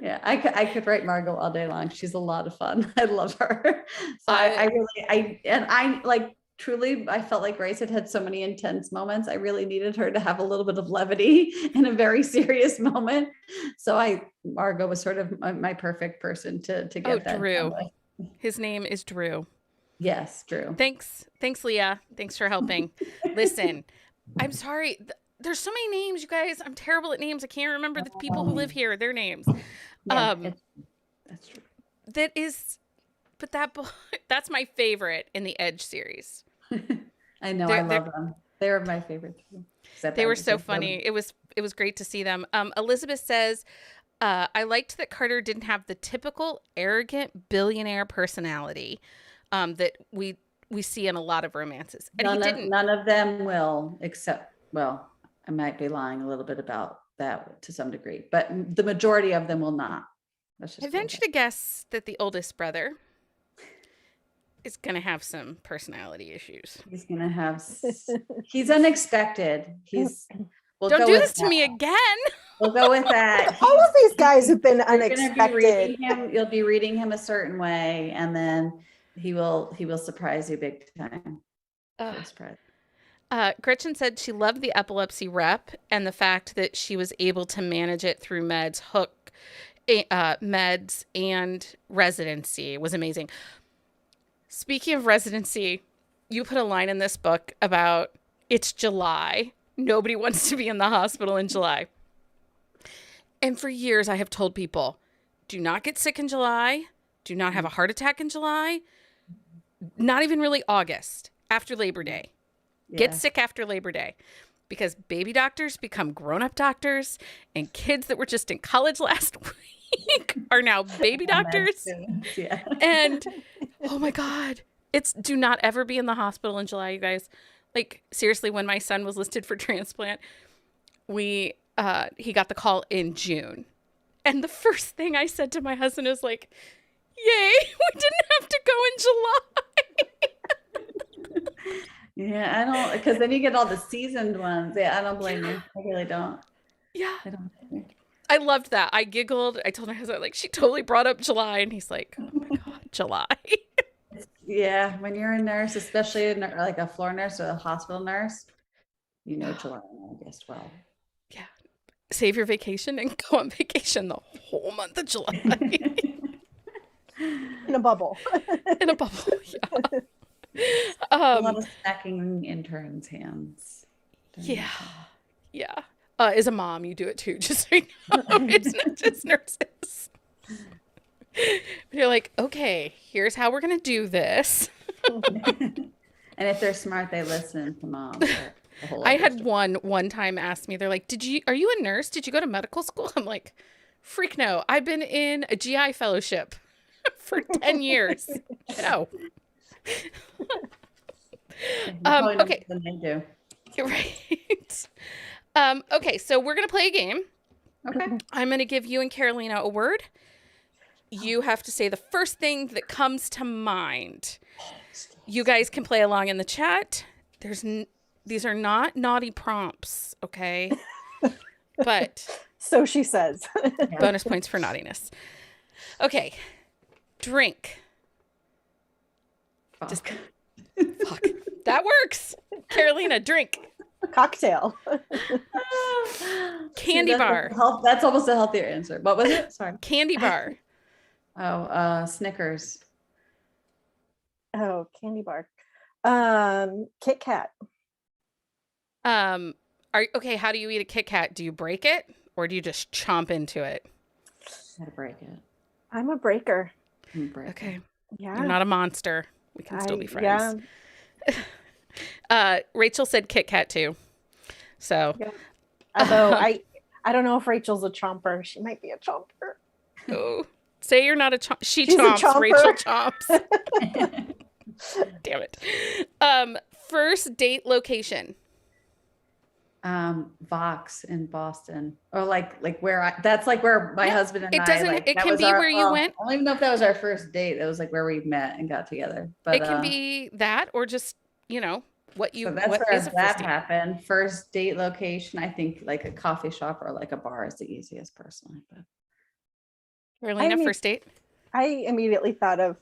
Yeah, I could write Margot all day long. She's a lot of fun. I love her. So I like, truly, I felt like Grace had so many intense moments. I really needed her to have a little bit of levity in a very serious moment. So Margot was sort of my perfect person to get that. Drew. His name is Drew. Yes, Drew. Thanks, Leah. Thanks for helping. Listen, I'm sorry. There's so many names, you guys. I'm terrible at names. I can't remember the people who live here, their names. Yeah, that's true. That's my favorite in the Edge series. I know, I love them. They're my favorite too. They were so funny. It was great to see them. Elizabeth says, I liked that Carter didn't have the typical arrogant billionaire personality that we see in a lot of romances. And none of them will, except, well, I might be lying a little bit about that to some degree, but the majority of them will not. I venture to guess that the oldest brother is going to have some personality issues. He's going to have, he's unexpected. Don't do this to me again. We'll go with that. All of these guys have been unexpected. You'll be reading him a certain way, and then he will surprise you big time. Gretchen said she loved the epilepsy rep and the fact that she was able to manage it through meds and residency. It was amazing. Speaking of residency, you put a line in this book about it's July. Nobody wants to be in the hospital in July. And for years, I have told people, do not get sick in July. Do not have a heart attack in July. Not even really August, after Labor Day. Yeah. Get sick after Labor Day. Because baby doctors become grown-up doctors, and kids that were just in college last week are now baby doctors. Yeah. And, oh my God, do not ever be in the hospital in July, you guys. Like, seriously, when my son was listed for transplant, he got the call in June. And the first thing I said to my husband is like, yay, we didn't have to go in July. Yeah, I don't, because then you get all the seasoned ones. Yeah, I don't blame you. I really don't. Yeah. I don't blame you. I loved that. I giggled. I told my husband, like, she totally brought up July. And he's like, oh my God, July. Yeah, when you're a nurse, especially like a floor nurse or a hospital nurse, you know July and August well. Yeah. Save your vacation and go on vacation the whole month of July. In a bubble. In a bubble, yeah. A lot of snacking interns' hands. Yeah. Yeah. As a mom, you do it too, just so you know. It's not just nurses. You're like, okay, here's how we're going to do this. And if they're smart, they listen to mom. I had one time ask me, they're like, are you a nurse? Did you go to medical school? I'm like, freak no. I've been in a GI fellowship for 10 years. No. Okay. Right. Okay, so we're going to play a game. Okay. I'm going to give you and Carolina a word. You have to say the first thing that comes to mind. You guys can play along in the chat. These are not naughty prompts, okay? But So she says. bonus points for naughtiness. Okay. Drink. Fuck. Just fuck. That works. Carolina, drink. Cocktail. Candy bar. That's almost a healthier answer. What was it? Sorry. Candy bar. Oh, Snickers. Oh, candy bar. Kit Kat. Okay, how do you eat a Kit Kat? Do you break it or do you just chomp into it? Gotta break it. I'm a breaker. Okay. Yeah. You're not a monster. We can still be friends. Rachel said Kit Kat too. So Yeah. Although I don't know if Rachel's a chomper. She might be a chomper. oh, say you're not a chomp. She's chomps. chomper. Rachel chomps. Damn it. First date location. Vox in Boston, or like where that's like where my husband and It I. doesn't. Like, it that can was be where you went. I don't even know if that was our first date. That was like where we met and got together. But It can be that, or just what you. So that's what where is a that first date? happened. First date location, I think like a coffee shop or like a bar is the easiest personally. But Carolina, first date. I immediately thought of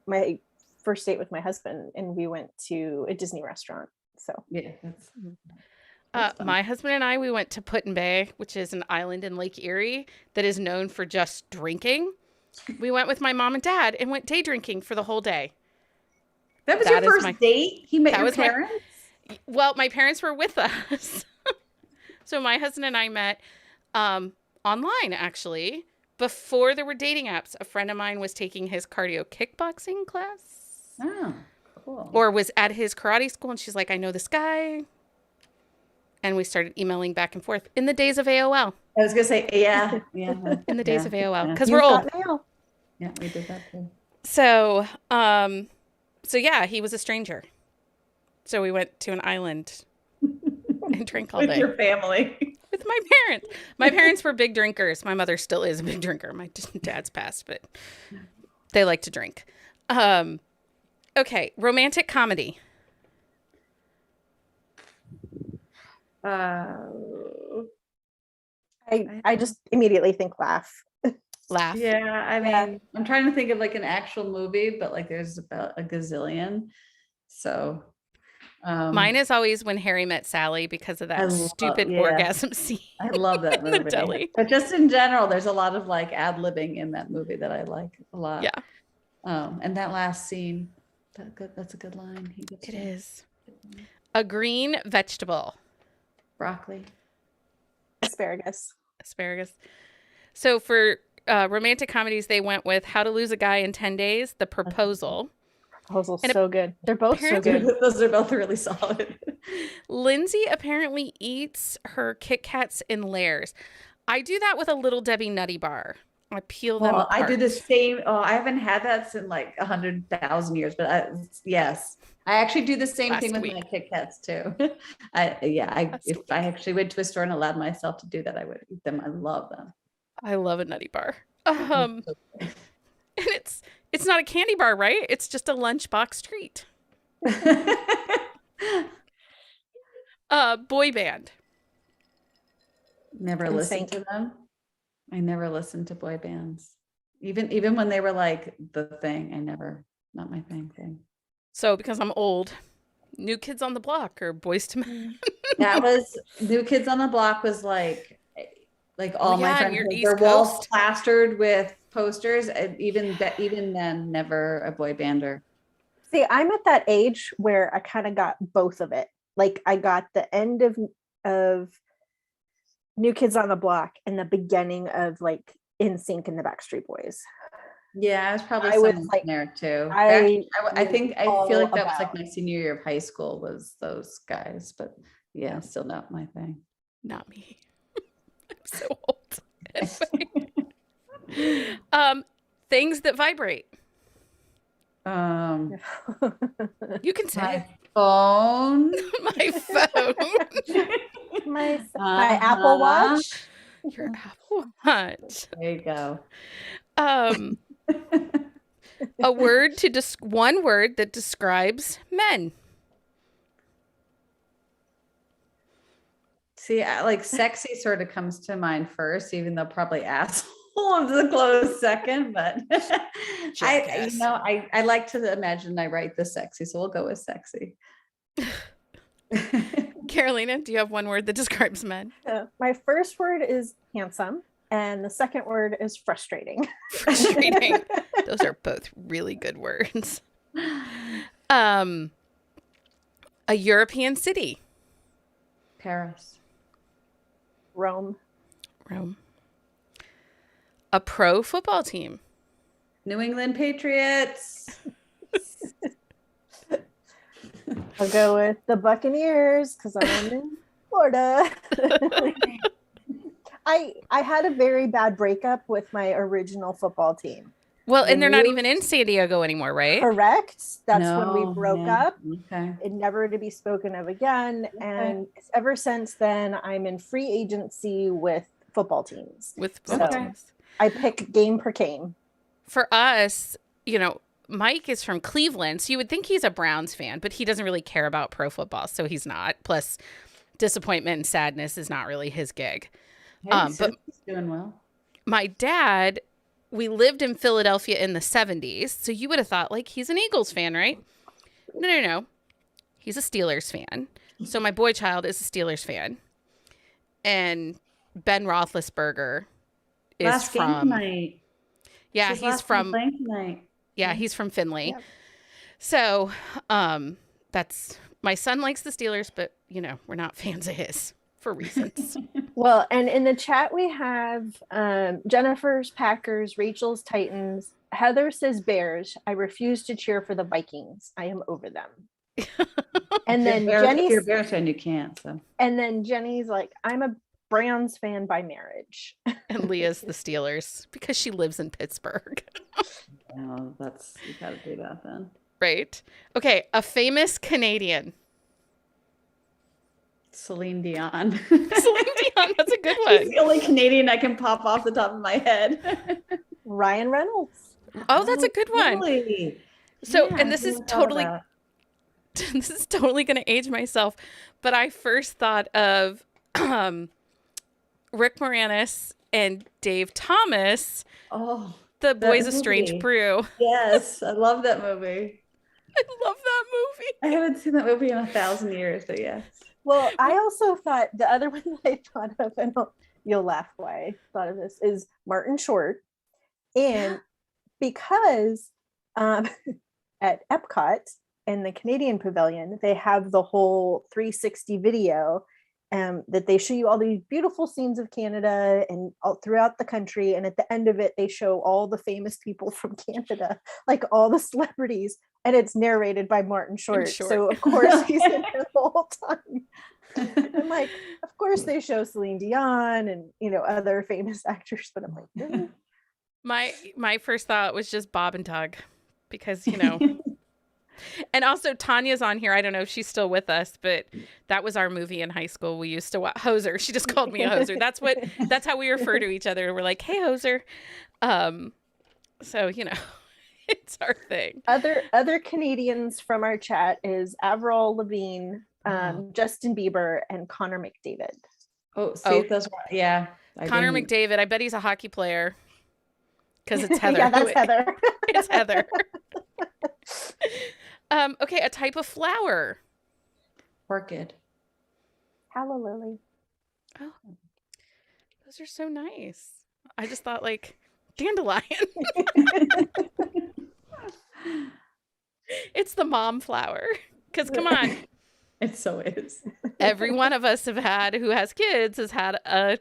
my first date with my husband, and we went to a Disney restaurant. So yeah, that's My husband and I, we went to Put-in-Bay, which is an island in Lake Erie that is known for just drinking. We went with my mom and dad and went day drinking for the whole day. that was your first date. He met your parents. Well, my parents were with us. So my husband and I met online, actually. Before there were dating apps, a friend of mine was taking his cardio kickboxing class. Oh, cool. Or was at his karate school, and she's like, I know this guy. And we started emailing back and forth in the days of AOL. I was gonna say, yeah. In the days of AOL, because You've we're old. got mail. Yeah, we did that too. So yeah, he was a stranger. So we went to an island and drank all With day your family. with my parents. My parents were big drinkers. My mother still is a big drinker. My dad's passed, but they like to drink. Okay, romantic comedy. I just immediately think laugh. Laugh. Yeah, I mean, I'm trying to think of like an actual movie, but like there's about a gazillion. So Mine is always When Harry Met Sally because of that stupid orgasm scene. I love that in the movie. deli. But just in general, there's a lot of like ad-libbing in that movie that I like a lot. Yeah. And that last scene, that's a good line. It is. A green vegetable. Broccoli. Asparagus. So for romantic comedies, they went with How to Lose a Guy in 10 Days, The Proposal. Proposal's so good. They're both so apparently- good. Those are both really solid. Lindsay apparently eats her Kit Kats in layers. I do that with a Little Debbie Nutty Bar. I peel them apart. I do the same. Oh, I haven't had that since like 100,000 years, but yes, I actually do the same thing with my Kit Kats too. If I actually went to a store and allowed myself to do that, I would eat them. I love them. I love a Nutty Bar. And it's not a candy bar, right? It's just a lunchbox treat. Boy band. Never listened to them. I never listened to boy bands. Even when they were like the thing, not my thing. So because I'm old, New Kids on the Block or Boys to Men. That was New Kids on the Block was like all my friends were walls plastered with posters, and even then never a boy bander. See, I'm at that age where I kind of got both of it. Like I got the end of New Kids on the Block and the beginning of like NSYNC and the Backstreet Boys. Yeah, I was probably like there too. I feel like that was like my senior year of high school was those guys, but yeah, still not my thing. Not me. I'm so old. Anyway. Things that vibrate. You can say phone. My phone. My Apple Watch. Your Apple Watch. There you go. A word to one word that describes men. See, like sexy sort of comes to mind first, even though probably asshole is a close second. But I like to imagine I write the sexy, so we'll go with sexy. Carolina, do you have one word that describes men? My first word is handsome, and the second word is frustrating. Frustrating. Those are both really good words. A European city. Paris. Rome. A pro football team. New England Patriots. I'll go with the Buccaneers because I'm in Florida. I had a very bad breakup with my original football team. Well, and they're not even in San Diego anymore, right? Correct. That's when we broke up. Okay. It never to be spoken of again. Okay. And ever since then, I'm in free agency with football teams. I pick game per game. For us, Mike is from Cleveland, so you would think he's a Browns fan, but he doesn't really care about pro football, so he's not. Plus, disappointment and sadness is not really his gig. But he's doing well. My dad, we lived in Philadelphia in the 70s, so you would have thought, like, he's an Eagles fan, right? No. He's a Steelers fan. So my boy child is a Steelers fan. And Ben Roethlisberger is last from... game tonight. Yeah, he's from... Tonight. Yeah, he's from Finley. Yep. So that's... My son likes the Steelers, but, we're not fans of his for reasons. Well, and in the chat we have Jennifer's Packers, Rachel's Titans. Heather says Bears. I refuse to cheer for the Vikings. I am over them. And then Jenny's, if you're a Bears fan, you can't. So. And then Jenny's like, I'm a Browns fan by marriage. And Leah's the Steelers because she lives in Pittsburgh. Oh, you gotta do that then. Right. Okay, a famous Canadian. Celine Dion. Celine Dion, that's a good one. She's the only Canadian I can pop off the top of my head. Ryan Reynolds. Oh, that's a good one. Really? So, yeah, and this is totally going to age myself, but I first thought of Rick Moranis and Dave Thomas. Oh, The Boys of Strange Brew. Yes, I love that movie. I love that movie. I haven't seen that movie in 1,000 years, but yes. Well, I also thought the other one that I thought of, and you'll laugh why I thought of this, is Martin Short. And because at Epcot in the Canadian Pavilion, they have the whole 360 video that they show you all these beautiful scenes of Canada and all throughout the country. And at the end of it, they show all the famous people from Canada, like all the celebrities, and it's narrated by Martin Short. So of course he's in there the whole time. I'm like, of course they show Celine Dion and, other famous actors, but I'm like, really? My first thought was just Bob and Doug because, and also Tanya's on here. I don't know if she's still with us, but that was our movie in high school. We used to watch Hoser. She just called me a hoser. That's how we refer to each other. We're like, hey, hoser. So, it's our thing. Other Canadians from our chat is Avril Lavigne, Justin Bieber, and Connor McDavid. Yeah. Connor McDavid. I bet he's a hockey player. Because it's Heather. Yeah, that's Heather. It's Heather. Okay, a type of flower. Orchid. Hello, Lily. Oh, those are so nice. I just thought like dandelion. It's the mom flower. Because come on. It so is. Every one of us who has kids has had a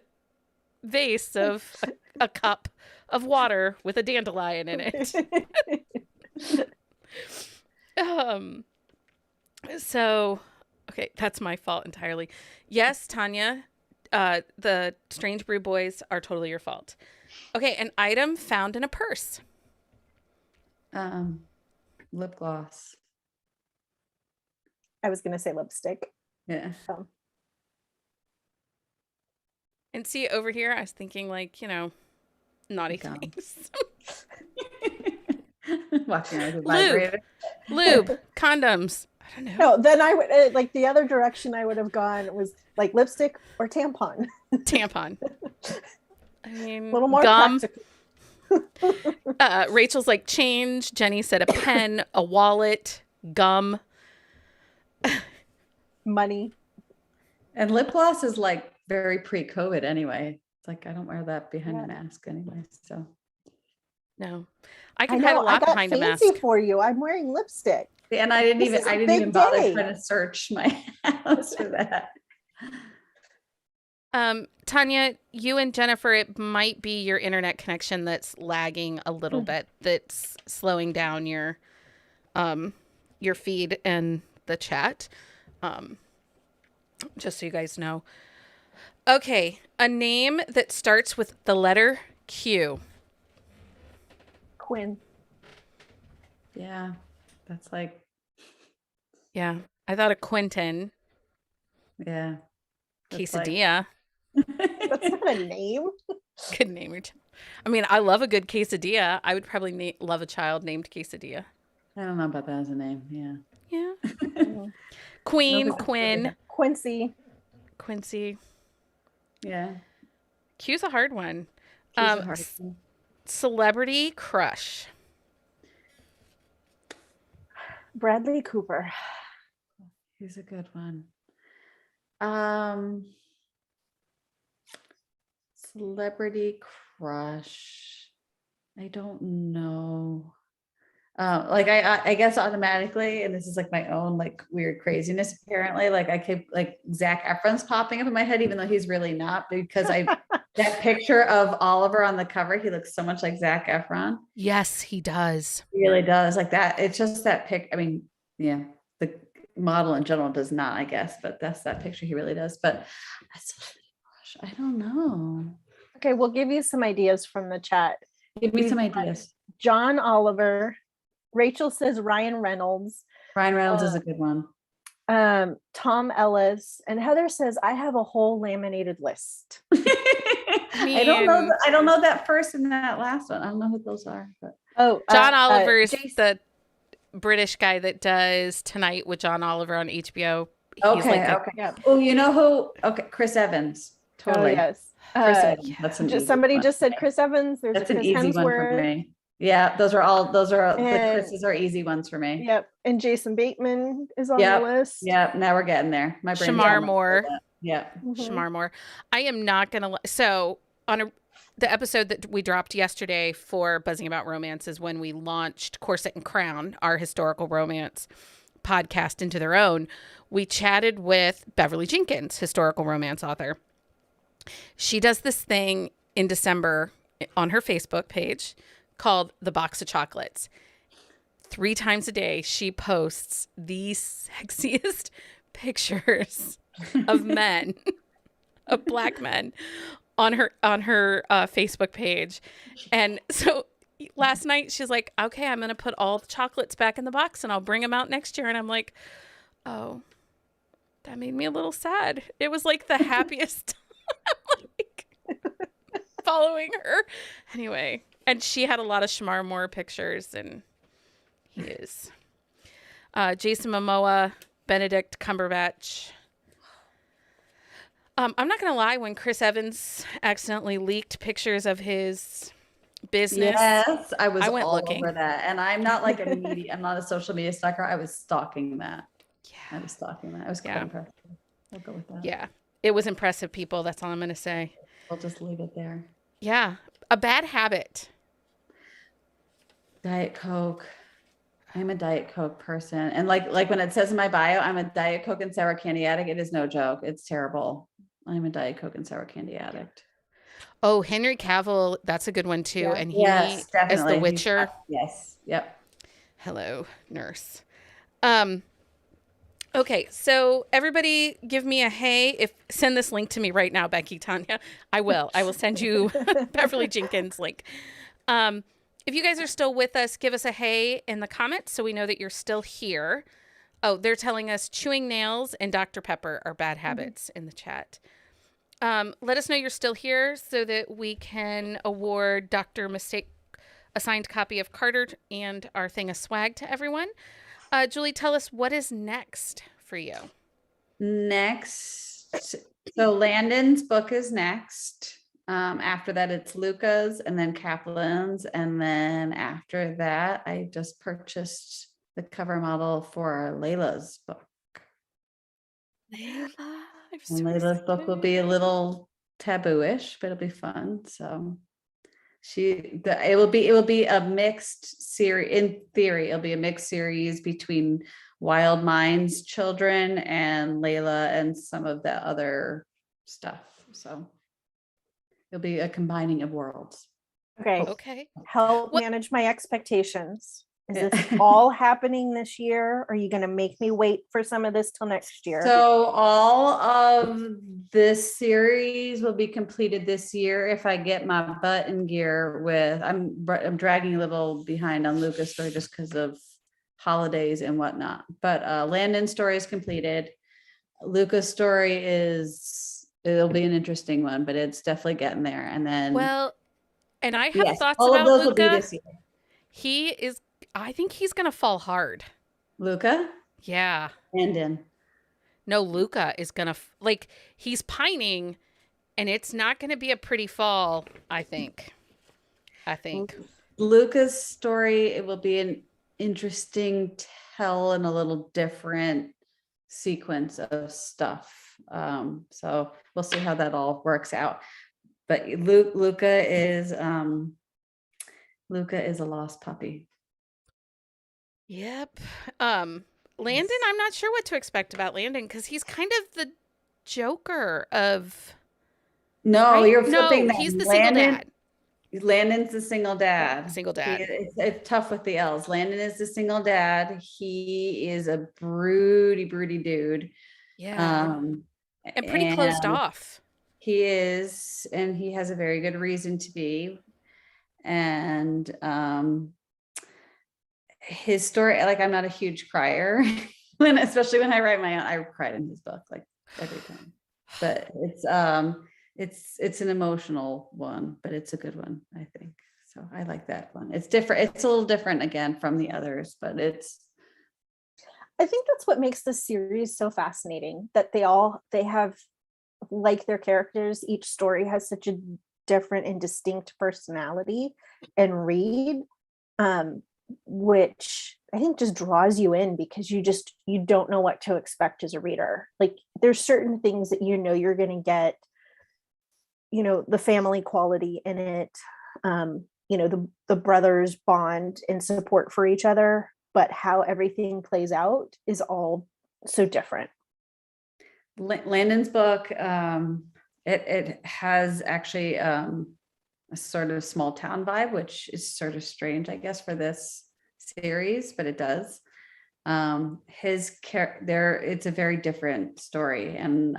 vase of a cup of water with a dandelion in it. So, okay, that's my fault entirely. Yes, Tanya, the Strange Brew boys are totally your fault. Okay, an item found in a purse. Lip gloss. I was going to say lipstick. Yeah. So. And see, over here, I was thinking like, naughty Gum. things. Walking around with a vibrator. Lube, condoms. I don't know. No, then I would like the other direction I would have gone was like lipstick or tampon. Tampon. I mean, A little more gum. practical. Rachel's like change. Jenny said a pen, a wallet, gum. Money. And lip gloss is like very pre-COVID anyway. It's like I don't wear that behind a mask anyway. So no, I can hide a lot behind a mask. Fancy for you. I'm wearing lipstick. And I didn't even bother trying to search my house for that. Tanya, you and Jennifer, it might be your internet connection that's lagging a little bit, that's slowing down your feed and the chat. Just so you guys know. Okay, a name that starts with the letter Q. Quinn. Yeah, that's like. Yeah, I thought of Quentin. Yeah. Quesadilla. That's not a name. Good name. I mean, I love a good quesadilla. I would probably love a child named Quesadilla. I don't know about that as a name. Yeah. Yeah. Queen, Quinn. Quincy. Quincy. Yeah. Q's a hard one. Q's a hard one. Celebrity crush. Bradley Cooper. He's a good one. Celebrity crush. I don't know. I guess automatically, and this is like my own like weird craziness apparently, like I keep like Zac Efron's popping up in my head, even though he's really not, because that picture of Oliver on the cover, he looks so much like Zac Efron. Yes, he does. He really does. Like that. It's just that pic. I mean, yeah, the model in general does not, I guess, but that's that picture. He really does. But I don't know. Okay, we'll give you some ideas from the chat. Give me some ideas. John Oliver. Rachel says Ryan Reynolds. Ryan Reynolds is a good one. Tom Ellis, and Heather says I have a whole laminated list. I don't know that first and that last one. I don't know who those are. But John Oliver is the British guy that does Tonight with John Oliver on HBO. Okay. Oh, you know who? Okay, Chris Evans. Totally. Oh, yes. Chris Evans. That's an somebody just said Chris Evans. There's that's a Chris an easy Hemsworth. one for me. Yeah, those are the Chris's are easy ones for me. Yep. And Jason Bateman is on the list. Yeah, now we're getting there. My brain. Shamar Moore. Yeah. Shamar Moore. I am not gonna so on the episode that we dropped yesterday for Buzzing About Romance is when we launched Corset and Crown, our historical romance podcast, into their own. We chatted with Beverly Jenkins, historical romance author. She does this thing in December on her Facebook page called The Box of Chocolates. 3 times a day, she posts the sexiest pictures of men, of Black men, on her Facebook page. And so last night she's like, okay, I'm going to put all the chocolates back in the box and I'll bring them out next year. And I'm like, oh, that made me a little sad. It was like the happiest like following her. Anyway, and she had a lot of Shamar Moore pictures, and he is. Jason Momoa, Benedict Cumberbatch. I'm not going to lie, when Chris Evans accidentally leaked pictures of his business. Yes, I went all looking over that. And I'm not like I'm not a social media stalker. I was stalking that. Yeah. I was stalking that. I was quite impressed. I'll go with that. Yeah. It was impressive, people. That's all I'm going to say. I'll just leave it there. Yeah. A bad habit. Diet Coke. I'm a Diet Coke person. And like when it says in my bio, I'm a Diet Coke and sour candy addict. It is no joke. It's terrible. I'm a Diet Coke and sour candy addict. Oh, Henry Cavill. That's a good one too. Yeah. And he is the Witcher. Yes. Yep. Hello, nurse. Okay, so everybody give me a hey. Send this link to me right now, Becky, Tanya. I will send you Beverly Jenkins link. If you guys are still with us, give us a hey in the comments so we know that you're still here. Oh, they're telling us chewing nails and Dr. Pepper are bad habits in the chat. Let us know you're still here so that we can award Dr. Mistake a signed copy of Carter and our thing of swag to everyone. Julie, tell us what is next for you. Next, so Landon's book is next. After that, it's Luca's and then Kaplan's. And then after that, I just purchased the cover model for Layla's book. Layla, And Layla's book will be a little taboo-ish, but it'll be fun. So it will be a mixed series. In theory, it'll be a mixed series between Wild Minds children and Layla and some of the other stuff. So it'll be a combining of worlds. Okay. Help manage my expectations. Is this all happening this year? Are you going to make me wait for some of this till next year? So all of this series will be completed this year if I get my butt in gear with, I'm dragging a little behind on Luca's story just because of holidays and whatnot. But Landon's story is completed. Luca's story it'll be an interesting one, but it's definitely getting there. And then and I have thoughts all about of those Luca. will be this year. I think he's gonna fall hard. Luca? Yeah. Landon. No, Luca is gonna he's pining, and it's not gonna be a pretty fall. I think. Luca's story, it will be an interesting tell and a little different sequence of stuff. So we'll see how that all works out. But Luca is a lost puppy. Yep. Landon, I'm not sure what to expect about Landon because he's kind of the Joker of. No, right? you're flipping that. He's the single dad. Landon's the single dad. Single dad. It's tough with the L's. Landon is the single dad. He is a broody dude. Yeah. And pretty closed off. He is, and he has a very good reason to be. And his story, like, I'm not a huge crier, especially when I write my own. I cried in his book like every time. But it's an emotional one, but it's a good one, I think. So I like that one. It's different. It's a little different again from the others, but I think that's what makes this series so fascinating, that they have, like, their characters, each story has such a different and distinct personality and read, which I think just draws you in because you don't know what to expect as a reader. Like, there's certain things that you're going to get, the family quality in it, the brothers bond and support for each other, but how everything plays out is all so different. Landon's book, it has actually a sort of small town vibe, which is sort of strange, I guess, for this series, but it does. It's a very different story, and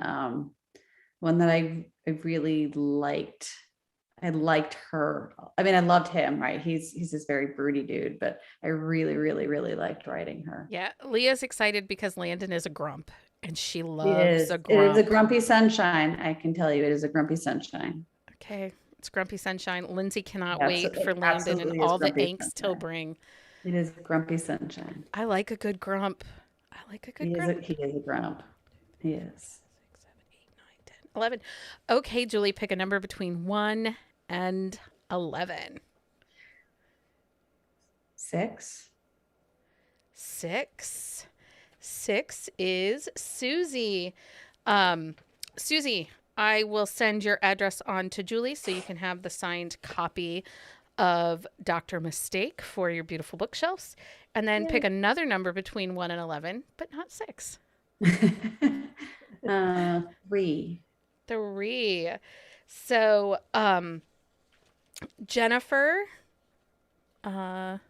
one that I really liked. I liked her. I mean, I loved him, right? He's this very broody dude, but I really, really, really liked writing her. Yeah, Leah's excited because Landon is a grump, and she loves a grump. It is a grumpy sunshine. I can tell you, it is a grumpy sunshine. Okay, it's grumpy sunshine. Lindsay cannot wait for Landon and all the angst he'll bring. It is grumpy sunshine. I like a good grump. He is a grump. He is. 6, 7, 8, 9, 10, 11. Okay, Julie, pick a number between 1 and 11. 6. 6. 6 is Susie. Susie, I will send your address on to Julie so you can have the signed copy of Dr. Mistake for your beautiful bookshelves. And then pick another number between 1 and 11, but not 6. 3. 3. So, Jennifer, what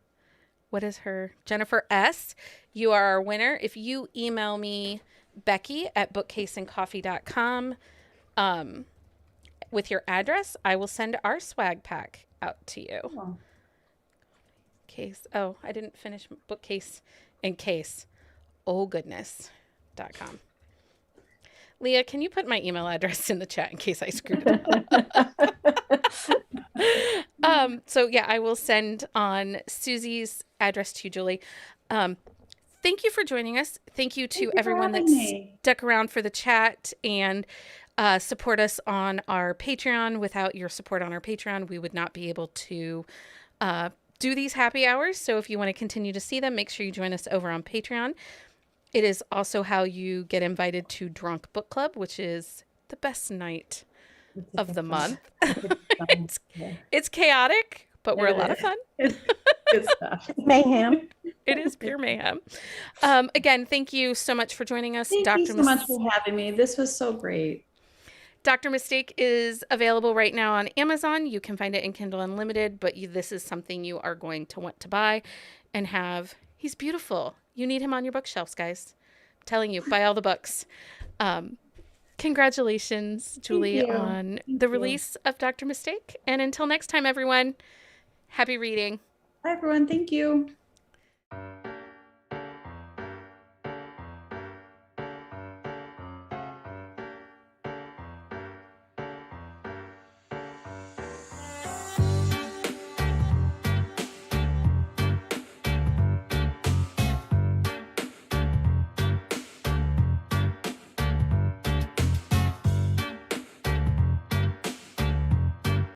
is her? Jennifer S. You are our winner. If you email me, Becky at bookcaseandcoffee.com, with your address, I will send our swag pack out to you. Oh. Case. Oh, I didn't finish bookcase and case. ohgoodness.com. Leah, can you put my email address in the chat in case I screwed it up? So yeah, I will send on Susie's address to you, Julie. Thank you for joining us. Thank you to everyone that stuck around for the chat and support us on our Patreon. Without your support on our Patreon, we would not be able to do these happy hours. So if you want to continue to see them, make sure you join us over on Patreon. It is also how you get invited to Drunk Book Club, which is the best night of the month. It's chaotic, but we're a lot of fun. It's good stuff. Mayhem. It is pure mayhem. Again, thank you so much for joining us. Thank you so much for having me. This was so great. Dr. Mistake is available right now on Amazon. You can find it in Kindle Unlimited, but this is something you are going to want to buy and have. He's beautiful. You need him on your bookshelves, guys. I'm telling you, buy all the books. Congratulations, Julie, on the release of Dr. Mistake. And until next time, everyone, happy reading. Bye, everyone. Thank you.